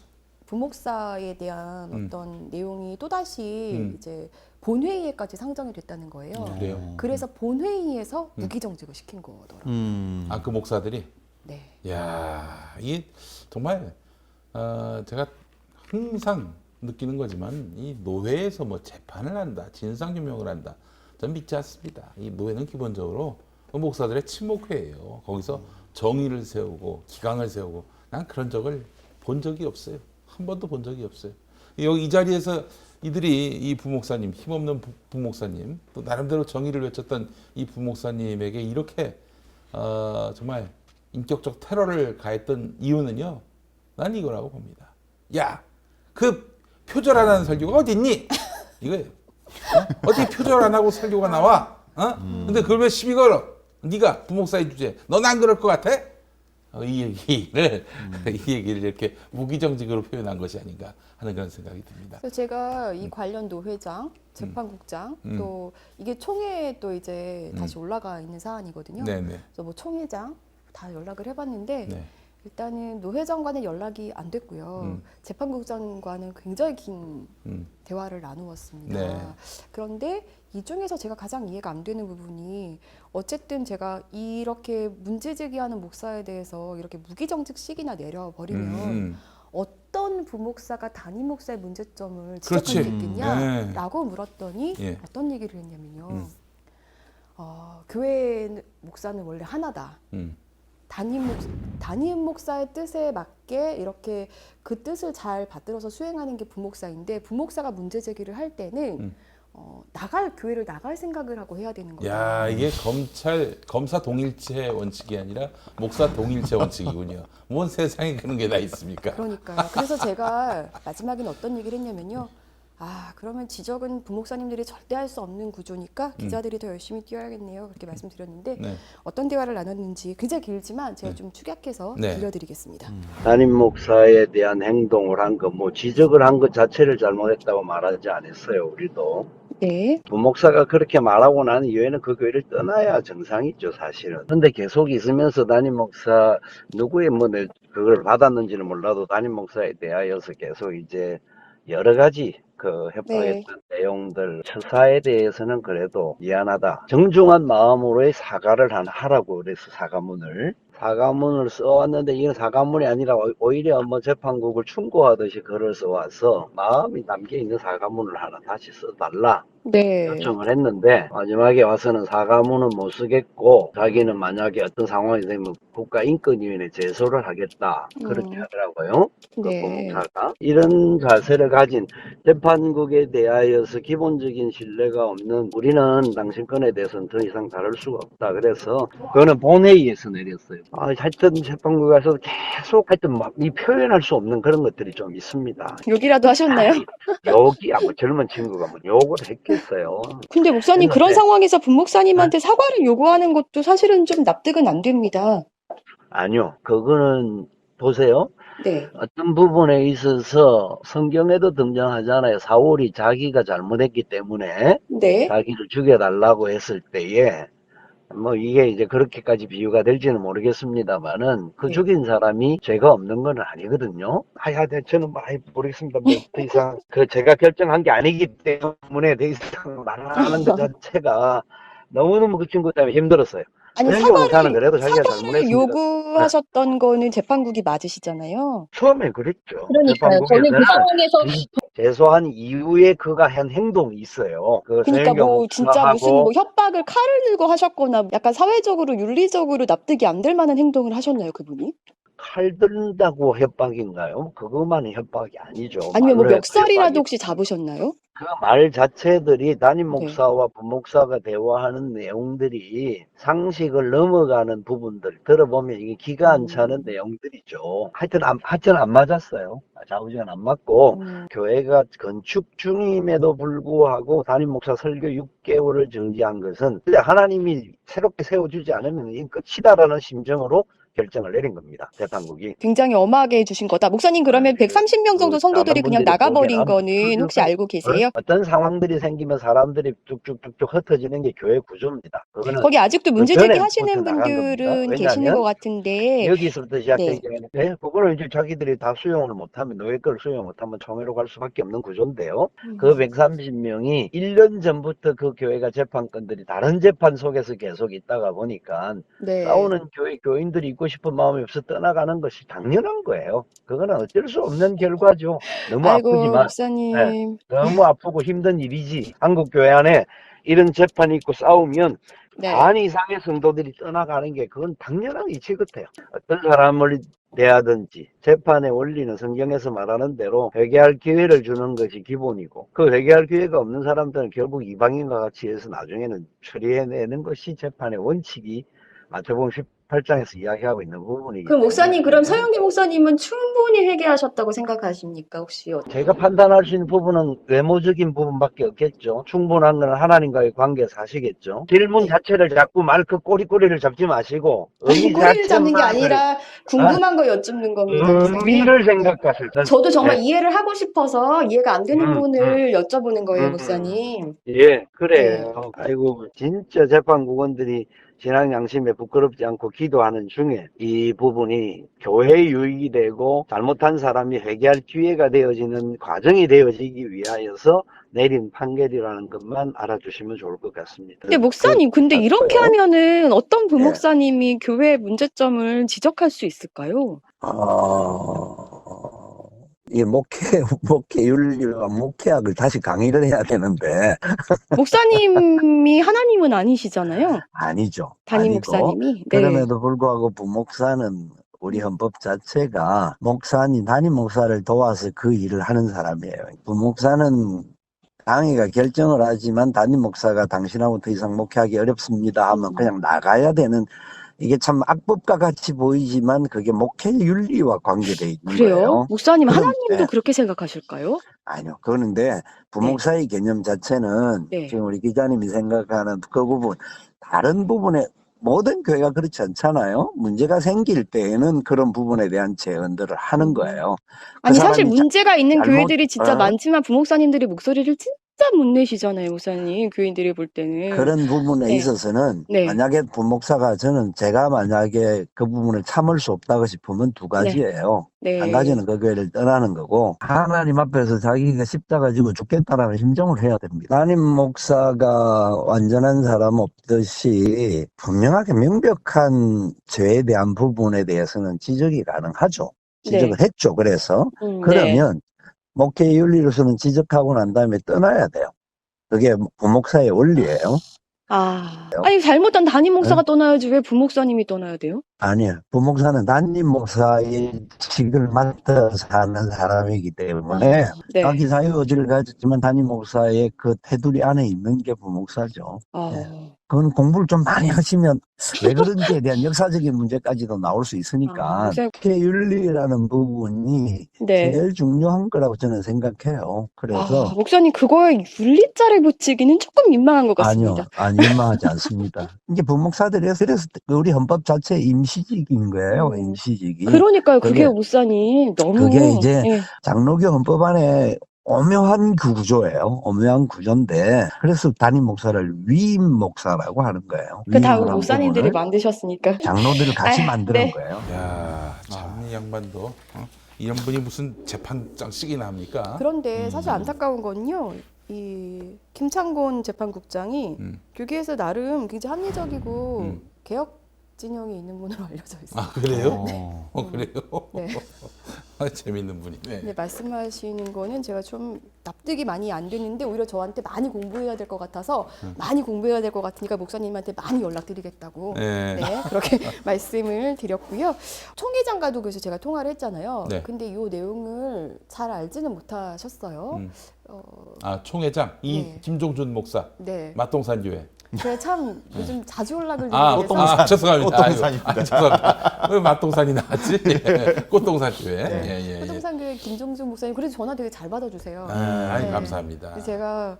부목사에 대한 어떤 내용이 또다시 이제 본회의에까지 상정이 됐다는 거예요. 그래요. 그래서 본회의에서 무기정직을 시킨 거더라고요. 아, 그 목사들이? 네. 야, 이게 정말 제가 항상 느끼는 거지만 이 노회에서 뭐 재판을 한다, 진상규명을 한다, 전 믿지 않습니다. 이 노회는 기본적으로 그 목사들의 친목회예요. 거기서 정의를 세우고 기강을 세우고 난 그런 적을 본 적이 없어요. 한 번도 본 적이 없어요. 여기 이 자리에서 이들이 이 부목사님, 힘없는 부목사님, 또 나름대로 정의를 외쳤던 이 부목사님에게 이렇게 정말 인격적 테러를 가했던 이유는요, 난 이거라고 봅니다. 야, 그 표절 안 하는 설교가 어디 있니? 이거예요. 어디 표절 안 하고 설교가 나와? 근데 그걸 왜 시비 걸어? 네가 부목사의 주제, 넌 안 그럴 것 같아? 이 얘기를 이렇게 무기정직으로 표현한 것이 아닌가 하는 그런 생각이 듭니다. 그래서 제가 이 관련 노회장, 재판국장, 또 이게 총회에 또 이제 다시 올라가 있는 사안이거든요. 네네. 그래서 뭐 총회장 다 연락을 해봤는데 네. 일단은 노회장과는 연락이 안 됐고요. 재판국장과는 굉장히 긴 대화를 나누었습니다. 네. 그런데 이 중에서 제가 가장 이해가 안 되는 부분이 어쨌든 제가 이렇게 문제 제기하는 목사에 대해서 이렇게 무기정직식이나 내려버리면 어떤 부목사가 담임 목사의 문제점을 지적할 그렇지. 수 있겠냐라고 네. 물었더니 예. 어떤 얘기를 했냐면요. 교회 목사는 원래 하나다. 담임 목사의 뜻에 맞게 이렇게 그 뜻을 잘 받들어서 수행하는 게 부목사인데 부목사가 문제 제기를 할 때는 교회를 나갈 생각을 하고 해야 되는 거예요. 야, 이게 검사 동일체 원칙이 아니라 목사 동일체 원칙이군요. 뭔 세상에 그런 게 다 있습니까? 그러니까요. 그래서 제가 마지막에는 어떤 얘기를 했냐면요. 그러면 지적은 부목사님들이 절대 할 수 없는 구조니까 기자들이 더 열심히 뛰어야겠네요. 그렇게 말씀드렸는데 네. 어떤 대화를 나눴는지 굉장히 길지만 제가 좀 축약해서 네. 들려드리겠습니다. 담임 목사에 대한 행동을 한 것, 뭐 지적을 한 것 자체를 잘못했다고 말하지 않았어요, 우리도. 네. 부목사가 그렇게 말하고 난 이후에는 그 교회를 떠나야 정상이죠, 사실은. 근데 계속 있으면서 담임 목사, 누구의 그걸 받았는지는 몰라도 담임 목사에 대하여서 계속 이제 여러 가지 협박했던 내용들, 처사에 대해서는 그래도 미안하다. 정중한 마음으로의 사과를 하라고 그래서 사과문을 써왔는데 이건 사과문이 아니라 오히려 재판국을 충고하듯이 글을 써와서 마음이 담겨있는 사과문을 하나 다시 써달라. 네. 요청을 했는데 마지막에 와서는 사과문은 못 쓰겠고 자기는 만약에 어떤 상황이 되면 국가인권위원회에 제소를 하겠다 그렇게 하더라고요. 네. 그 부목사가 이런 자세를 가진 재판국에 대하여서 기본적인 신뢰가 없는 우리는 당신 건에 대해서는 더 이상 다룰 수가 없다. 그래서 그거는 본회의에서 내렸어요. 하여튼 재판국에서 계속 이 표현할 수 없는 그런 것들이 좀 있습니다. 욕이라도 하셨나요? 욕이야 젊은 친구가 욕을 했겠어요. 근데 목사님 그런 했는데. 상황에서 부목사님한테 사과를 요구하는 것도 사실은 좀 납득은 안 됩니다. 아니요. 그거는 보세요. 네. 어떤 부분에 있어서 성경에도 등장하잖아요. 사울이 자기가 잘못했기 때문에 네. 자기를 죽여달라고 했을 때에 이게 이제 그렇게까지 비유가 될지는 모르겠습니다만은 그 네. 죽인 사람이 죄가 없는 건 아니거든요. 저는 모르겠습니다. 더 이상 제가 결정한 게 아니기 때문에 더 이상 말하는 것 자체가 너무너무 그 친구 때문에 힘들었어요. 아니 사는 그래도 자기가 사과를 잘못했습니다. 요구하셨던 거는 재판국이 맞으시잖아요. 처음에 그랬죠. 그러니까요. 저는 그 상황에서 제소한 이후에 그가 한 행동이 있어요. 그러니까 진짜 무슨 협박을 칼을 들고 하셨거나 약간 사회적으로 윤리적으로 납득이 안 될 만한 행동을 하셨나요, 그분이? 칼 든다고 협박인가요? 그것만은 협박이 아니죠. 아니면 말로 해도 멱살이라도 협박이- 혹시 잡으셨나요? 그 말 자체들이 담임 목사와 부목사가 대화하는 내용들이 상식을 넘어가는 부분들 들어보면 이게 기가 안 차는 내용들이죠. 하여튼 안 맞았어요. 좌우지간 안 맞고 교회가 건축 중임에도 불구하고 담임 목사 설교 6개월을 정지한 것은 하나님이 새롭게 세워주지 않으면 이 끝이다라는 심정으로 결정을 내린 겁니다. 재판국이. 굉장히 엄하게 해주신 거다. 목사님 그러면 130명 정도 성도들이 그냥 나가버린 거는 혹시 알고 계세요? 어떤 상황들이 생기면 사람들이 쭉쭉쭉쭉 흩어지는 게 교회 구조입니다. 그거는 거기 아직도 문제 전에 제기하시는 나간 분들은 겁니다. 계시는 왜냐하면 것 같은데 여기서부터 시작된 네. 경우에는 그거를 이제 자기들이 다 수용을 못하면 노예 걸 수용 못하면 총회로 갈 수밖에 없는 구조인데요. 그 130명이 1년 전부터 그 교회가 재판권들이 다른 재판 속에서 계속 있다가 보니까 네. 싸우는 교인들이 있고 싶은 마음이 없어 떠나가는 것이 당연한 거예요. 그거는 어쩔 수 없는 결과죠. 너무 아이고 아프지만 목사님 너무 아프고 힘든 일이지. 한국 교회 안에 이런 재판이 있고 싸우면 네. 반 이상의 성도들이 떠나가는 게 그건 당연한 이치 같아요. 어떤 사람을 대하든지 재판의 원리는 성경에서 말하는 대로 회개할 기회를 주는 것이 기본이고 그 회개할 기회가 없는 사람들은 결국 이방인과 같이 해서 나중에는 처리해내는 것이 재판의 원칙이 마태복음 18장에서 이야기하고 있는 부분이기 그럼 목사님 때문에 그럼 서영기 목사님은 충분히 회개하셨다고 생각하십니까 혹시? 제가 판단할 수 있는 부분은 외모적인 부분밖에 없겠죠. 충분한 건 하나님과의 관계에서 하시겠죠. 질문 자체를 자꾸 말 그 꼬리꼬리를 잡지 마시고 의미 꼬리를 잡는 게 자체만을 아니라 궁금한 거 여쭙는 겁니다. 목사님. 의미를 생각하실 때 저도 정말 이해를 하고 싶어서 이해가 안 되는 음, 부분을 여쭤보는 거예요, 음. 목사님. 예, 그래요. 아이고, 진짜 재판국원들이 신앙 양심에 부끄럽지 않고 기도하는 중에 이 부분이 교회 유익이 되고 잘못한 사람이 회개할 기회가 되어지는 과정이 되어지기 위하여서 내린 판결이라는 것만 알아주시면 좋을 것 같습니다. 근데 목사님, 근데 이렇게 맞고요. 하면은 어떤 예. 부목사님이 교회의 문제점을 지적할 수 있을까요? 이 목회윤리와 목회학을 다시 강의를 해야 되는데 목사님이 하나님은 아니시잖아요. 아니죠. 담임 아니고 목사님이. 네. 그럼에도 불구하고 부목사는 우리 헌법 자체가 담임 목사를 도와서 그 일을 하는 사람이에요. 부목사는 당회가 결정을 하지만 담임 목사가 당신하고 더 이상 목회하기 어렵습니다 하면 그냥 나가야 되는, 이게 참 악법과 같이 보이지만 그게 목회 윤리와 관계되어 있는 그래요? 거예요. 목사님, 그럼, 하나님도 네. 그렇게 생각하실까요? 아니요. 그런데 부목사의 개념 자체는 네. 지금 우리 기자님이 생각하는 그 부분, 다른 부분에 모든 교회가 그렇지 않잖아요. 문제가 생길 때에는 그런 부분에 대한 제언들을 하는 거예요. 그 아니, 사실 사람이 문제가 있는 잘못- 교회들이 진짜 어? 많지만 부목사님들이 목소리를 진짜 못 내시잖아요, 목사님. 교인들이 볼 때는. 그런 부분에 네. 있어서는 네. 만약에 부목사가 제가 만약에 그 부분을 참을 수 없다고 싶으면 두 가지예요. 네. 한 가지는 그 교회를 떠나는 거고, 하나님 앞에서 자기가 십자가 지고 죽겠다라는 심정을 해야 됩니다. 담임 목사가 완전한 사람 없듯이 분명하게 명백한 죄에 대한 부분에 대해서는 지적이 가능하죠. 지적을 했죠. 그래서 네. 그러면 목회 윤리로서는 지적하고 난 다음에 떠나야 돼요. 그게 부목사의 원리예요. 아니, 잘못한 담임 목사가 떠나야지 왜 부목사님이 떠나야 돼요? 아니요. 부목사는 담임 목사의 직을 맡아서 하는 사람이기 때문에 네. 자기 자유의지를 가졌지만 담임 목사의 그 테두리 안에 있는 게 부목사죠. 그건 공부를 좀 많이 하시면 왜 그런지에 대한 역사적인 문제까지도 나올 수 있으니까 목사님. 목회 윤리라는 부분이 네. 제일 중요한 거라고 저는 생각해요. 그래서 목사님, 그거에 윤리자를 붙이기는 조금 민망한 것 같습니다. 아니요, 민망하지 않습니다. 이게 부목사들이 그래서 우리 헌법 자체 임시직인 거예요, 임시직이. 그러니까요, 그게 그게- 목사님 너무. 그게 이제 예. 장로교 헌법 안에 오묘한 구조예요. 오묘한 구조인데 그래서 담임 목사를 위임 목사라고 하는 거예요. 그 다 우리 위임이라는 목사님들이 부분을 만드셨으니까. 장로들을 같이 만드는 네. 거예요. 야, 참 이 양반도 이런 분이 무슨 재판장씩이나 합니까? 그런데 사실 안타까운 건요, 이 김창곤 재판국장이 교계에서 나름 굉장히 합리적이고 개혁 진영에 있는 분으로 알려져 있어요. 아, 그래요? 그래요? 네. 재밌는 분이네. 근데 말씀하시는 거는 제가 좀 납득이 많이 안 되는데 오히려 저한테 많이 공부해야 될 것 같아서 많이 공부해야 될 것 같으니까 목사님한테 많이 연락드리겠다고 네. 네, 그렇게 말씀을 드렸고요. 총회장과도 그래서 제가 통화를 했잖아요. 네. 근데 이 내용을 잘 알지는 못하셨어요. 아, 총회장 네. 김종준 목사 네. 맛동산 교회. 제가 참 요즘 자주 연락을 아, 드리게 돼서 죄송합니다. 꽃동산입니다. 죄송합니다. 왜 맛동산이 나왔지? 꽃동산 교회. 예. 호동산교회 김종준 목사님 그래서 전화 되게 잘 받아주세요. 아이, 네. 감사합니다. 그래서 제가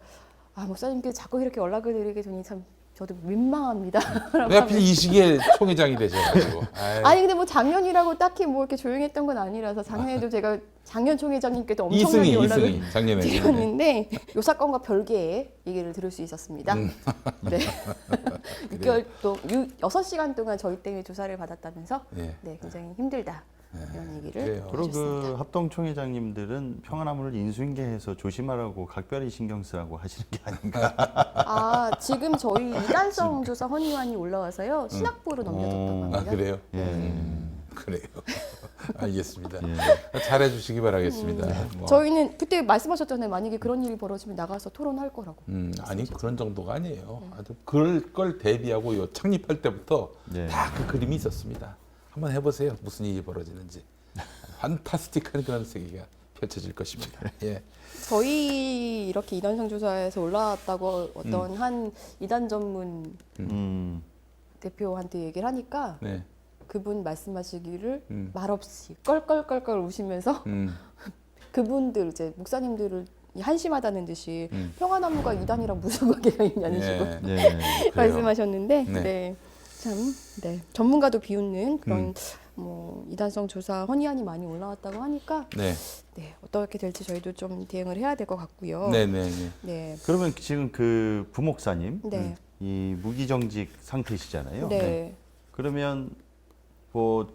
목사님께 자꾸 이렇게 연락을 드리게 되니 참 저도 민망합니다. 왜 하필 이 시기에 총회장이 되셔가지고. 아니 근데 뭐 작년이라고 딱히 뭐 이렇게 조용했던 건 아니라서 작년에도 제가 작년 총회장님께도 엄청나게 연락을 이승희 작년에. 드렸는데 요 사건과 별개의 얘기를 들을 수 있었습니다. 네. 6개월 또 6시간 동안 저희 때문에 조사를 받았다면서 예. 네, 굉장히 힘들다. 이런 얘기를 그래요. 그리고 해주셨습니다. 그 합동총회장님들은 평안화물을 인수인계해서 조심하라고 각별히 신경 쓰라고 하시는 게 아닌가. 아 지금 저희 이단성 조사 헌의안이 올라와서요 신학부로 넘겨졌다고 합니다. 아 그래요? 예. 그래요. 알겠습니다. 예. 잘해주시기 바라겠습니다. 뭐. 저희는 그때 말씀하셨잖아요. 만약에 그런 일이 벌어지면 나가서 토론할 거라고. 아니 그런 정도가 아니에요. 아주 그럴 걸 대비하고 요 창립할 때부터 네. 다 그 그림이 있었습니다. 한번 해보세요. 무슨 일이 벌어지는지. 판타스틱한 그런 세계가 펼쳐질 것입니다. 예. 저희 이렇게 이단성 조사에서 올라왔다고 어떤 한 이단 전문 대표한테 얘기를 하니까 네. 그분 말씀하시기를 말없이 껄껄껄껄 우시면서 그분들 이제 목사님들을 한심하다는 듯이 평안나무가 이단이랑 무슨 관계가 있냐는 식으로 네. 말씀하셨는데 네. 네. 참 네. 전문가도 비웃는 그런 뭐 이단성 조사 헌의안이 많이 올라왔다고 하니까 네. 네, 어떻게 될지 저희도 좀 대응을 해야 될 것 같고요. 네네네. 네. 그러면 지금 그 부목사님 네. 이 무기정직 상태시잖아요. 네. 그러면 뭐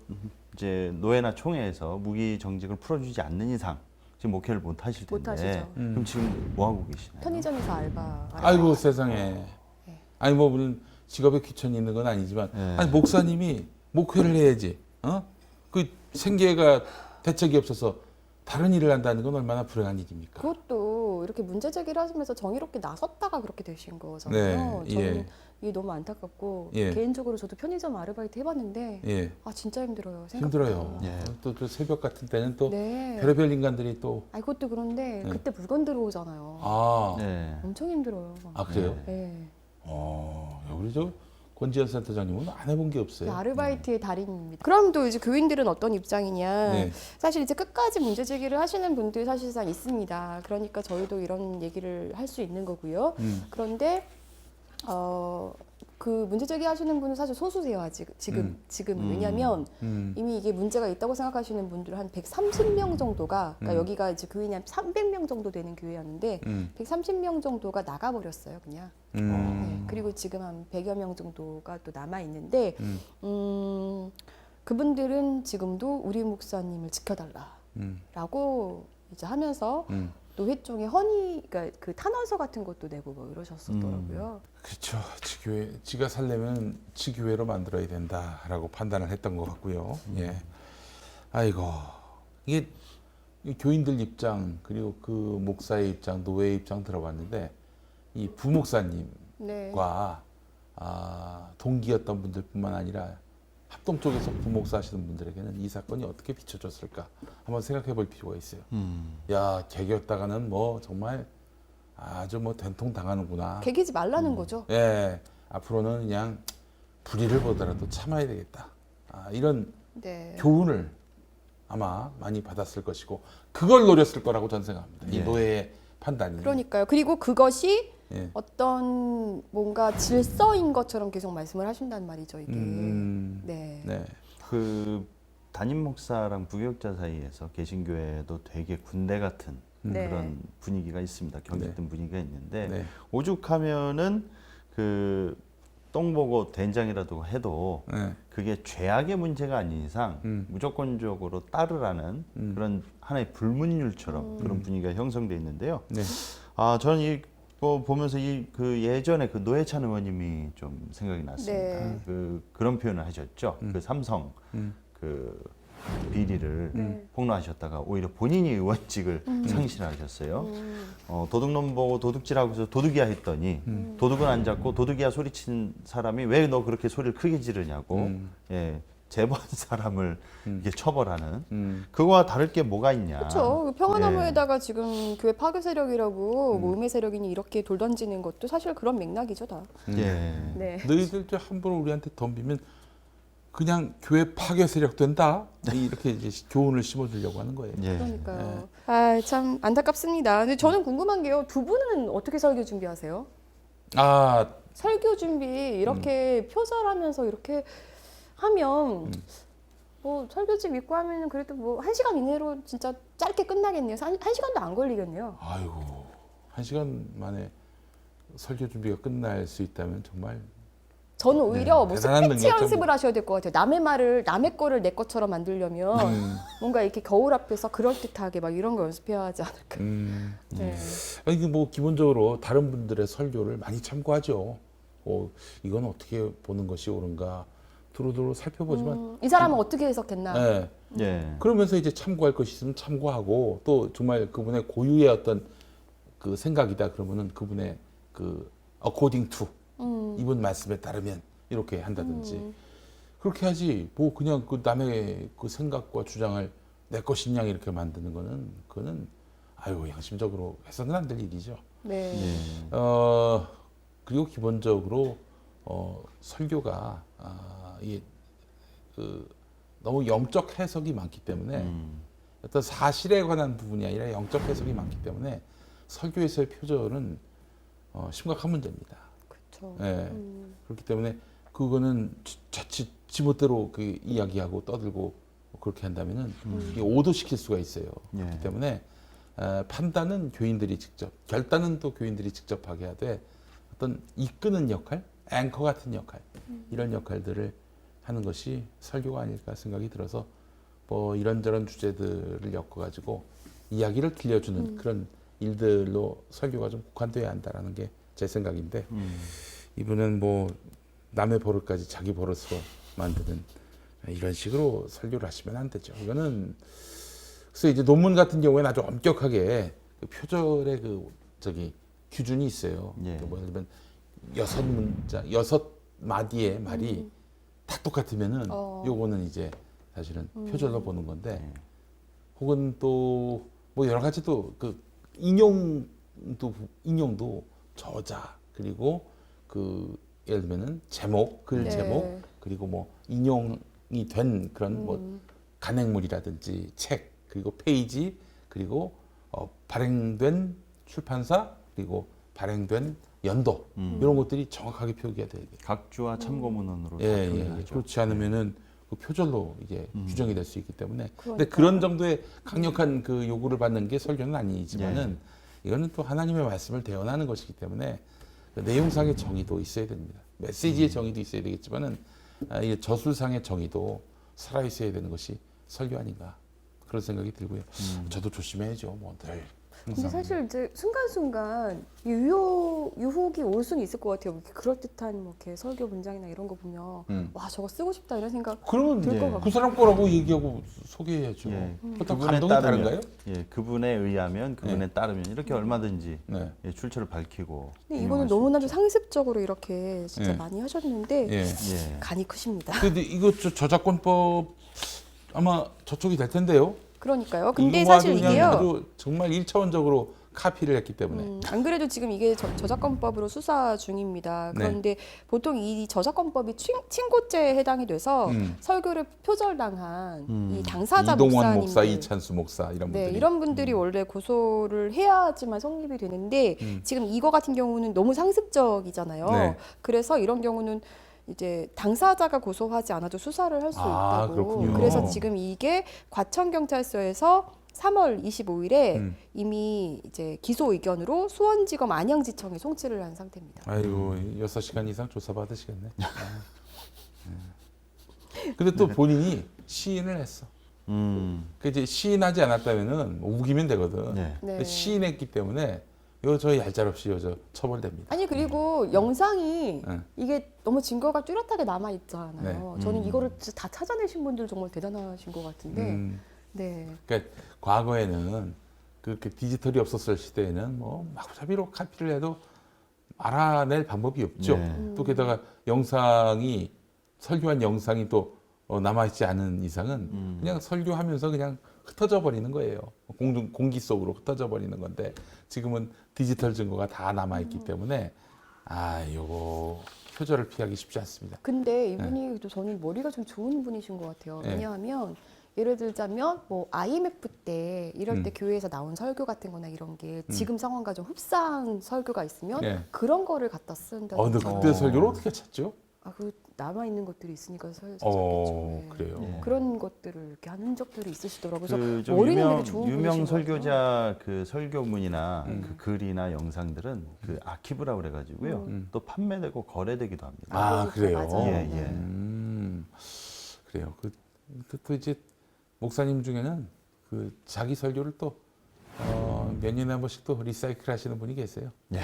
이제 노회나 총회에서 무기정직을 풀어주지 않는 이상 지금 목회를 못 하실 텐데 못 하시죠. 그럼 지금 뭐 하고 계시나요? 편의점에서 알바. 아이고 세상에. 아니 뭐 물론 직업에 귀천이 있는 건 아니지만 네. 아니 목사님이 목회를 해야지. 그 생계가 대책이 없어서 다른 일을 한다는 건 얼마나 불행한 일입니까? 그것도 이렇게 문제 제기를 하시면서 정의롭게 나섰다가 그렇게 되신 거잖아요. 네, 저는 예. 이게 너무 안타깝고 예. 개인적으로 저도 편의점 아르바이트 해봤는데 예. 아 진짜 힘들어요. 힘들어요. 예. 또 새벽 같은 때는 또 네. 별의별 인간들이 또 아 그것도 그런데 네. 그때 물건 들어오잖아요. 아, 네. 엄청 힘들어요. 그래요? 네. 우리 저 권지현 센터장님은 안 해본 게 없어요. 아르바이트의 달인입니다. 그럼 또 이제 교인들은 어떤 입장이냐? 네. 사실 이제 끝까지 문제 제기를 하시는 분들 사실상 있습니다. 그러니까 저희도 이런 얘기를 할 수 있는 거고요. 그런데 그 문제 제기하시는 분은 사실 소수세요. 아직 지금 왜냐하면 이미 이게 문제가 있다고 생각하시는 분들 한 130명 정도가 그러니까 여기가 이제 교인이 한 300명 정도 되는 교회였는데 130명 정도가 나가버렸어요, 그냥. 네, 그리고 지금 한 100여 명 정도가 또 남아 있는데 그분들은 지금도 우리 목사님을 지켜달라라고 이제 하면서 또 회종의 헌의, 그러니까 그 탄원서 같은 것도 내고 뭐 이러셨었더라고요. 그렇죠. 지가 살려면 지교회로 만들어야 된다라고 판단을 했던 것 같고요. 예. 아이고 이게 이 교인들 입장 그리고 그 목사의 입장, 노예의 입장 들어봤는데 이 부목사님과 네. 동기였던 분들뿐만 아니라 합동 쪽에서 부목사 하시는 분들에게는 이 사건이 어떻게 비춰졌을까 한번 생각해 볼 필요가 있어요. 야, 개겼다가는 뭐 정말 아주 뭐 된통 당하는구나. 개기지 말라는 거죠. 예, 앞으로는 그냥 불의를 보더라도 참아야 되겠다. 이런 네. 교훈을 아마 많이 받았을 것이고 그걸 노렸을 거라고 저는 생각합니다. 이 예. 노예의 판단이. 그러니까요. 그리고 그것이 예. 어떤 뭔가 질서인 것처럼 계속 말씀을 하신단 말이죠, 이게. 네. 네. 그 담임 목사랑 부교육자 사이에서 개신교회도 되게 군대 같은 네. 그런 분위기가 있습니다. 경직된 분위기가 있는데 네. 오죽하면은 그 똥 보고 된장이라도 해도 네. 그게 죄악의 문제가 아닌 이상 무조건적으로 따르라는 그런 하나의 불문율처럼 그런 분위기가 형성돼 있는데요. 네. 저는 이 보면서 그 예전에 그 노회찬 의원님이 좀 생각이 났습니다. 네. 그런 표현을 하셨죠. 그 삼성 그 비리를 폭로하셨다가 오히려 본인이 의원직을 상실하셨어요. 도둑놈 보고 도둑질하고서 도둑이야 했더니 도둑은 안 잡고 도둑이야 소리친 사람이 왜 너 그렇게 소리를 크게 지르냐고 제보한 사람을 이렇게 처벌하는 그거와 다를 게 뭐가 있냐. 그렇죠. 평화나무에다가 지금 교회 파괴 세력이라고 뭐 음해 세력이니 이렇게 돌 던지는 것도 사실 그런 맥락이죠, 다. 예. 네. 너희들 저 함부로 우리한테 덤비면 그냥 교회 파괴 세력 된다. 이렇게 이제 교훈을 심어주려고 하는 거예요. 예. 그러니까요. 참 안타깝습니다. 근데 저는 궁금한 게요. 두 분은 어떻게 설교 준비하세요? 설교 준비 이렇게 표절하면서 이렇게 하면 뭐 설교집 있고 하면은 그래도 뭐 1시간 이내로 진짜 짧게 끝나겠네요. 1시간도 안 걸리겠네요. 아이고, 1시간 만에 설교 준비가 끝날 수 있다면 정말 저는 오히려 뭐 대단한 스피치 능력자 연습을 뭐. 하셔야 될 것 같아요. 남의 거를 내 것처럼 만들려면 뭔가 이렇게 거울 앞에서 그럴듯하게 막 이런 거 연습해야 하지 않을까. 네. 아니, 이게 뭐 기본적으로 다른 분들의 설교를 많이 참고하죠. 이건 어떻게 보는 것이 옳은가 두루두루 살펴보지만 이 사람은 어떻게 해석했나. 네. 예. 그러면서 이제 참고할 것이 있으면 참고하고 또 정말 그분의 고유의 어떤 그 생각이다 그러면은 그분의 그 according to 이분 말씀에 따르면 이렇게 한다든지 그렇게 하지 뭐 그냥 그 남의 그 생각과 주장을 내 것이냐 이렇게 만드는 거는 그거는 아유 양심적으로 해서는 안 될 일이죠. 네. 예. 그리고 기본적으로 설교가 이게 너무 영적 해석이 많기 때문에 어떤 사실에 관한 부분이 아니라 영적 해석이 많기 때문에 설교에서의 표절은 심각한 문제입니다. 그렇죠. 예. 그렇기 때문에 그거는 자칫 지멋대로 그 이야기하고 떠들고 그렇게 한다면은 이게 오도시킬 수가 있어요. 예. 그렇기 때문에 판단은 교인들이 직접, 결단은 또 교인들이 직접 하게 하되 어떤 이끄는 역할, 앵커 같은 역할 이런 역할들을 하는 것이 설교가 아닐까 생각이 들어서 뭐 이런저런 주제들을 엮어가지고 이야기를 들려주는 그런 일들로 설교가 좀 국한돼야 한다라는 게 제 생각인데 이분은 뭐 남의 버릇까지 자기 버릇으로 만드는 이런 식으로 설교를 하시면 안 되죠. 이거는 그래서 이제 논문 같은 경우에는 아주 엄격하게 그 표절의 그 기준이 있어요. 예. 뭐 예를 들면 6마디의 말이 다 똑같으면은 요거는 이제 사실은 표절로 보는 건데 혹은 또 뭐 여러 가지 또 그 인용도 저자 그리고 그 예를 들면은 제목, 글 네. 제목 그리고 뭐 인용이 된 그런 뭐 간행물이라든지 책 그리고 페이지 그리고 발행된 출판사 그리고 발행된 연도 이런 것들이 정확하게 표기가 돼야 돼요. 각주와 참고문헌으로 다 예, 표기하죠. 그렇지 않으면은 그 표절로 이제 규정이 될 수 있기 때문에. 근데 그러니까요. 그런 정도의 강력한 그 요구를 받는 게 설교는 아니지만은 이거는 또 하나님의 말씀을 대언하는 것이기 때문에 그 내용상의 정의도 있어야 됩니다. 메시지의 정의도 있어야 되겠지만은 이 저술상의 정의도 살아 있어야 되는 것이 설교 아닌가 그런 생각이 들고요. 저도 조심해야죠. 뭐 늘. 근데 사실 이제 순간순간 유혹이 올 수는 있을 것 같아요. 그럴듯한 뭐 이렇게 설교 문장이나 이런 거 보면 와 저거 쓰고 싶다 이런 생각 그러면 들 것 같고. 그 사람 거라고 얘기하고 소개해야죠. 예. 그렇다고 감동이 다른가요? 예, 그분에 의하면 그분에 따르면 이렇게 얼마든지 네. 예, 출처를 밝히고. 근데 인용할 이거는 수 너무나도 있죠. 상습적으로 이렇게 진짜 예. 많이 하셨는데 예. 예. 간이 크십니다. 근데 이거 저작권법 아마 저쪽이 될 텐데요. 그러니까요. 근데 이거 사실 아주 그냥 이게요. 아주 정말 1차원적으로 카피를 했기 때문에. 안 그래도 지금 이게 저작권법으로 수사 중입니다. 네. 그런데 보통 이 저작권법이 친고죄에 해당이 돼서 설교를 표절당한 이 당사자 이동원 목사님들, 목사, 이찬수 목사 이런 네, 분들이. 이런 분들이 원래 고소를 해야지만 성립이 되는데 지금 이거 같은 경우는 너무 상습적이잖아요. 네. 그래서 이런 경우는 이제 당사자가 고소하지 않아도 수사를 할 수 아, 있다고. 그렇군요. 그래서 지금 이게 과천경찰서에서 3월 25일에 음. 이미 이제 기소 의견으로 수원지검 안양지청에 송치를 한 상태입니다. 아이고 6시간 이상 조사 받으시겠네. 근데 또 본인이 시인을 했어. 그 이제 시인하지 않았다면은 우기면 되거든. 네. 근데 시인했기 때문에 저 얄짤없이 저 처벌됩니다. 아니 그리고 영상이 네. 이게 너무 증거가 뚜렷하게 남아 있잖아요. 네. 저는 이거를 진짜 다 찾아내신 분들 정말 대단하신 것 같은데. 네. 그러니까 과거에는 그렇게 디지털이 없었을 시대에는 뭐 마구잡이로 카피를 해도 알아낼 방법이 없죠. 네. 또 게다가 영상이 설교한 영상이 또 남아있지 않은 이상은 그냥 설교하면서 그냥 흩어져 버리는 거예요. 공기 속으로 흩어져 버리는 건데 지금은 디지털 증거가 다 남아있기 때문에 요거 표절을 피하기 쉽지 않습니다. 근데 이분이 또 저는 머리가 좀 좋은 분이신 것 같아요. 네. 왜냐하면 예를 들자면 뭐 IMF 때 이럴 때 교회에서 나온 설교 같은 거나 이런 게 지금 상황과 좀 흡사한 설교가 있으면 네. 그런 거를 갖다 쓴다. 근데 그때 설교를 어떻게 찾죠? 그 남아 있는 것들이 있으니까 찾았겠죠. 그래요. 네. 그런 것들을 이렇게 한 흔적들이 있으시더라고요. 그래서 그좀 어린이들이 좋은 유명 분이신 것 같아요. 설교자 그 설교문이나 그 글이나 영상들은 그 아키브라고 그래가지고요. 또 판매되고 거래되기도 합니다. 아, 그래요. 맞아요. 예, 예. 그래요. 또 이제 목사님 중에는 그 자기 설교를 또 몇 년에 한 번씩 또 리사이클 하시는 분이 계세요. 네.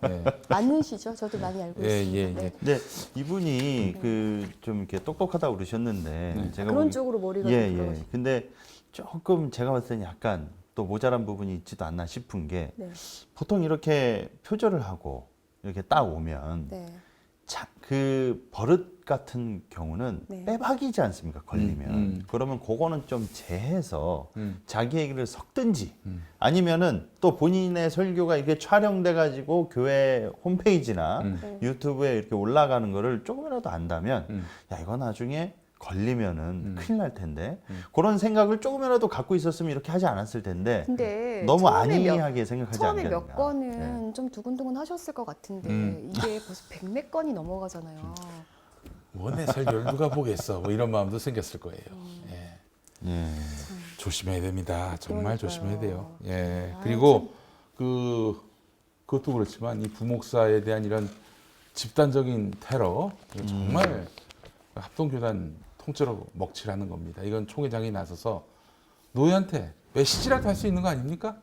네. 많으시죠? 저도 많이 알고 예, 있습니다. 예, 네. 예. 근데 이분이 그 좀 이렇게 똑똑하다고 그러셨는데 제가 그런 보기- 쪽으로 머리가 예, 좀 예. 들어가시. 근데 조금 제가 봤을 때는 약간 또 모자란 부분이 있지도 않나 싶은 게 네. 보통 이렇게 표절을 하고 이렇게 딱 오면 네. 그 버릇 같은 경우는 네. 빼박이지 않습니까? 걸리면. 그러면 그거는 좀 재해서 자기 얘기를 섞든지 아니면은 또 본인의 설교가 이렇게 촬영돼 가지고 교회 홈페이지나 유튜브에 이렇게 올라가는 거를 조금이라도 안다면 야, 이거 나중에 걸리면은 큰일 날 텐데 그런 생각을 조금이라도 갖고 있었으면 이렇게 하지 않았을 텐데 근데 너무 처음에 안이하게 생각하지 처음에 않겠나. 몇 건은 좀 두근두근 하셨을 것 같은데 이게 벌써 100몇 건이 넘어가잖아요. 뭐 내 설교를 누가 보겠어? 뭐 이런 마음도 생겼을 거예요. 예. 예. 조심해야 됩니다. 정말 그러니까요. 조심해야 돼요. 예. 아, 그리고 그것도 그렇지만 이 부목사에 대한 이런 집단적인 테러 이거 정말 합동교단 통째로 먹칠하는 겁니다. 이건 총회장이 나서서 노예한테 메시지라도 할 수 있는 거 아닙니까?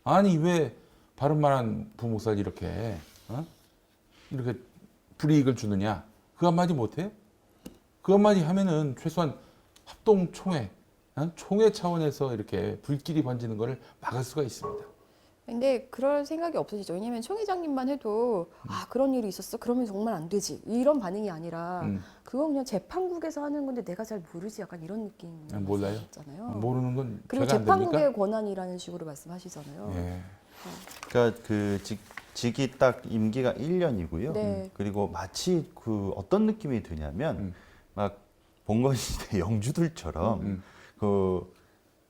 아니 왜 바른말한 부목사를 이렇게 이렇게 불이익을 주느냐? 그 한마디 못해요? 그 한마디 하면은 최소한 합동총회 총회 차원에서 이렇게 불길이 번지는 것을 막을 수가 있습니다. 근데 그럴 생각이 없으시죠? 왜냐면 총회장님만 해도 그런 일이 있었어? 그러면 정말 안 되지. 이런 반응이 아니라 그거 그냥 재판국에서 하는 건데 내가 잘 모르지. 약간 이런 느낌. 몰라요? 잖아요. 모르는 건 그리고 죄가 안 됩니까? 재판국의 권한이라는 식으로 말씀하시잖아요. 예. 그러니까 그 직이 딱 임기가 1년이고요. 네. 그리고 마치 그 어떤 느낌이 드냐면 막 봉건 시대 영주들처럼 그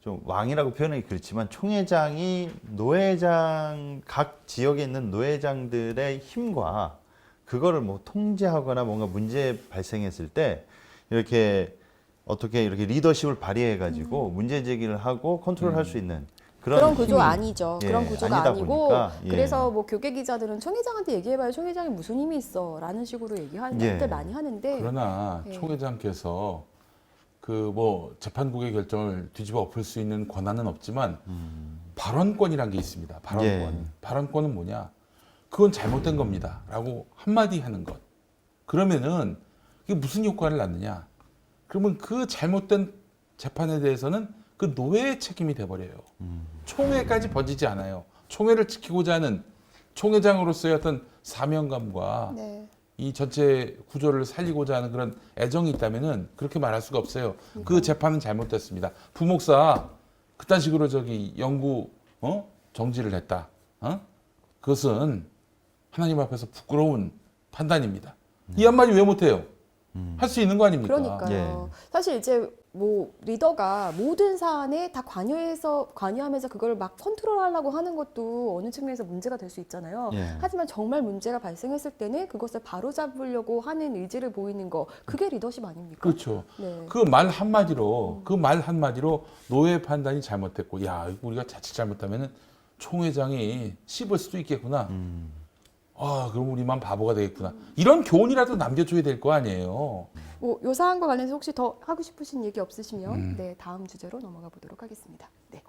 좀 왕이라고 표현하기 그렇지만 총회장이 노회장 각 지역에 있는 노회장들의 힘과 그거를 뭐 통제하거나 뭔가 문제 발생했을 때 이렇게 어떻게 이렇게 리더십을 발휘해 가지고 문제 제기를 하고 컨트롤할 수 있는 그런 구조 힘이, 아니죠. 예, 그런 구조가 아니다 아니고 보니까, 예. 그래서 뭐 교계 기자들은 총회장한테 얘기해봐요. 총회장이 무슨 힘이 있어라는 식으로 얘기할 예. 때 많이 하는데 그러나 예. 총회장께서 그 뭐 재판국의 결정을 뒤집어 엎을 수 있는 권한은 없지만 발언권이란 게 있습니다. 발언권. 예. 발언권은 뭐냐? 그건 잘못된 겁니다.라고 한마디 하는 것. 그러면은 이게 무슨 효과를 낳느냐? 그러면 그 잘못된 재판에 대해서는 그 노예의 책임이 돼버려요. 총회까지 번지지 않아요. 총회를 지키고자 하는 총회장으로서의 어떤 사명감과 네. 이 전체 구조를 살리고자 하는 그런 애정이 있다면은 그렇게 말할 수가 없어요. 그 재판은 잘못됐습니다. 부목사 그딴 식으로 영구 정지를 했다. 그것은 하나님 앞에서 부끄러운 판단입니다. 이 한마디 왜 못해요? 할 수 있는 거 아닙니까? 그러니까요. 예. 사실 이제 뭐 리더가 모든 사안에 다 관여하면서 그걸 막 컨트롤하려고 하는 것도 어느 측면에서 문제가 될 수 있잖아요. 예. 하지만 정말 문제가 발생했을 때는 그것을 바로잡으려고 하는 의지를 보이는 거 그게 리더십 아닙니까? 그렇죠. 네. 그 말 한마디로 노예 판단이 잘못됐고 야 우리가 자칫 잘못하면은 총회장이 씹을 수도 있겠구나. 그럼 우리만 바보가 되겠구나. 이런 교훈이라도 남겨줘야 될 거 아니에요. 뭐 요 사안과 관련해서 혹시 더 하고 싶으신 얘기 없으시면 네, 다음 주제로 넘어가 보도록 하겠습니다. 네.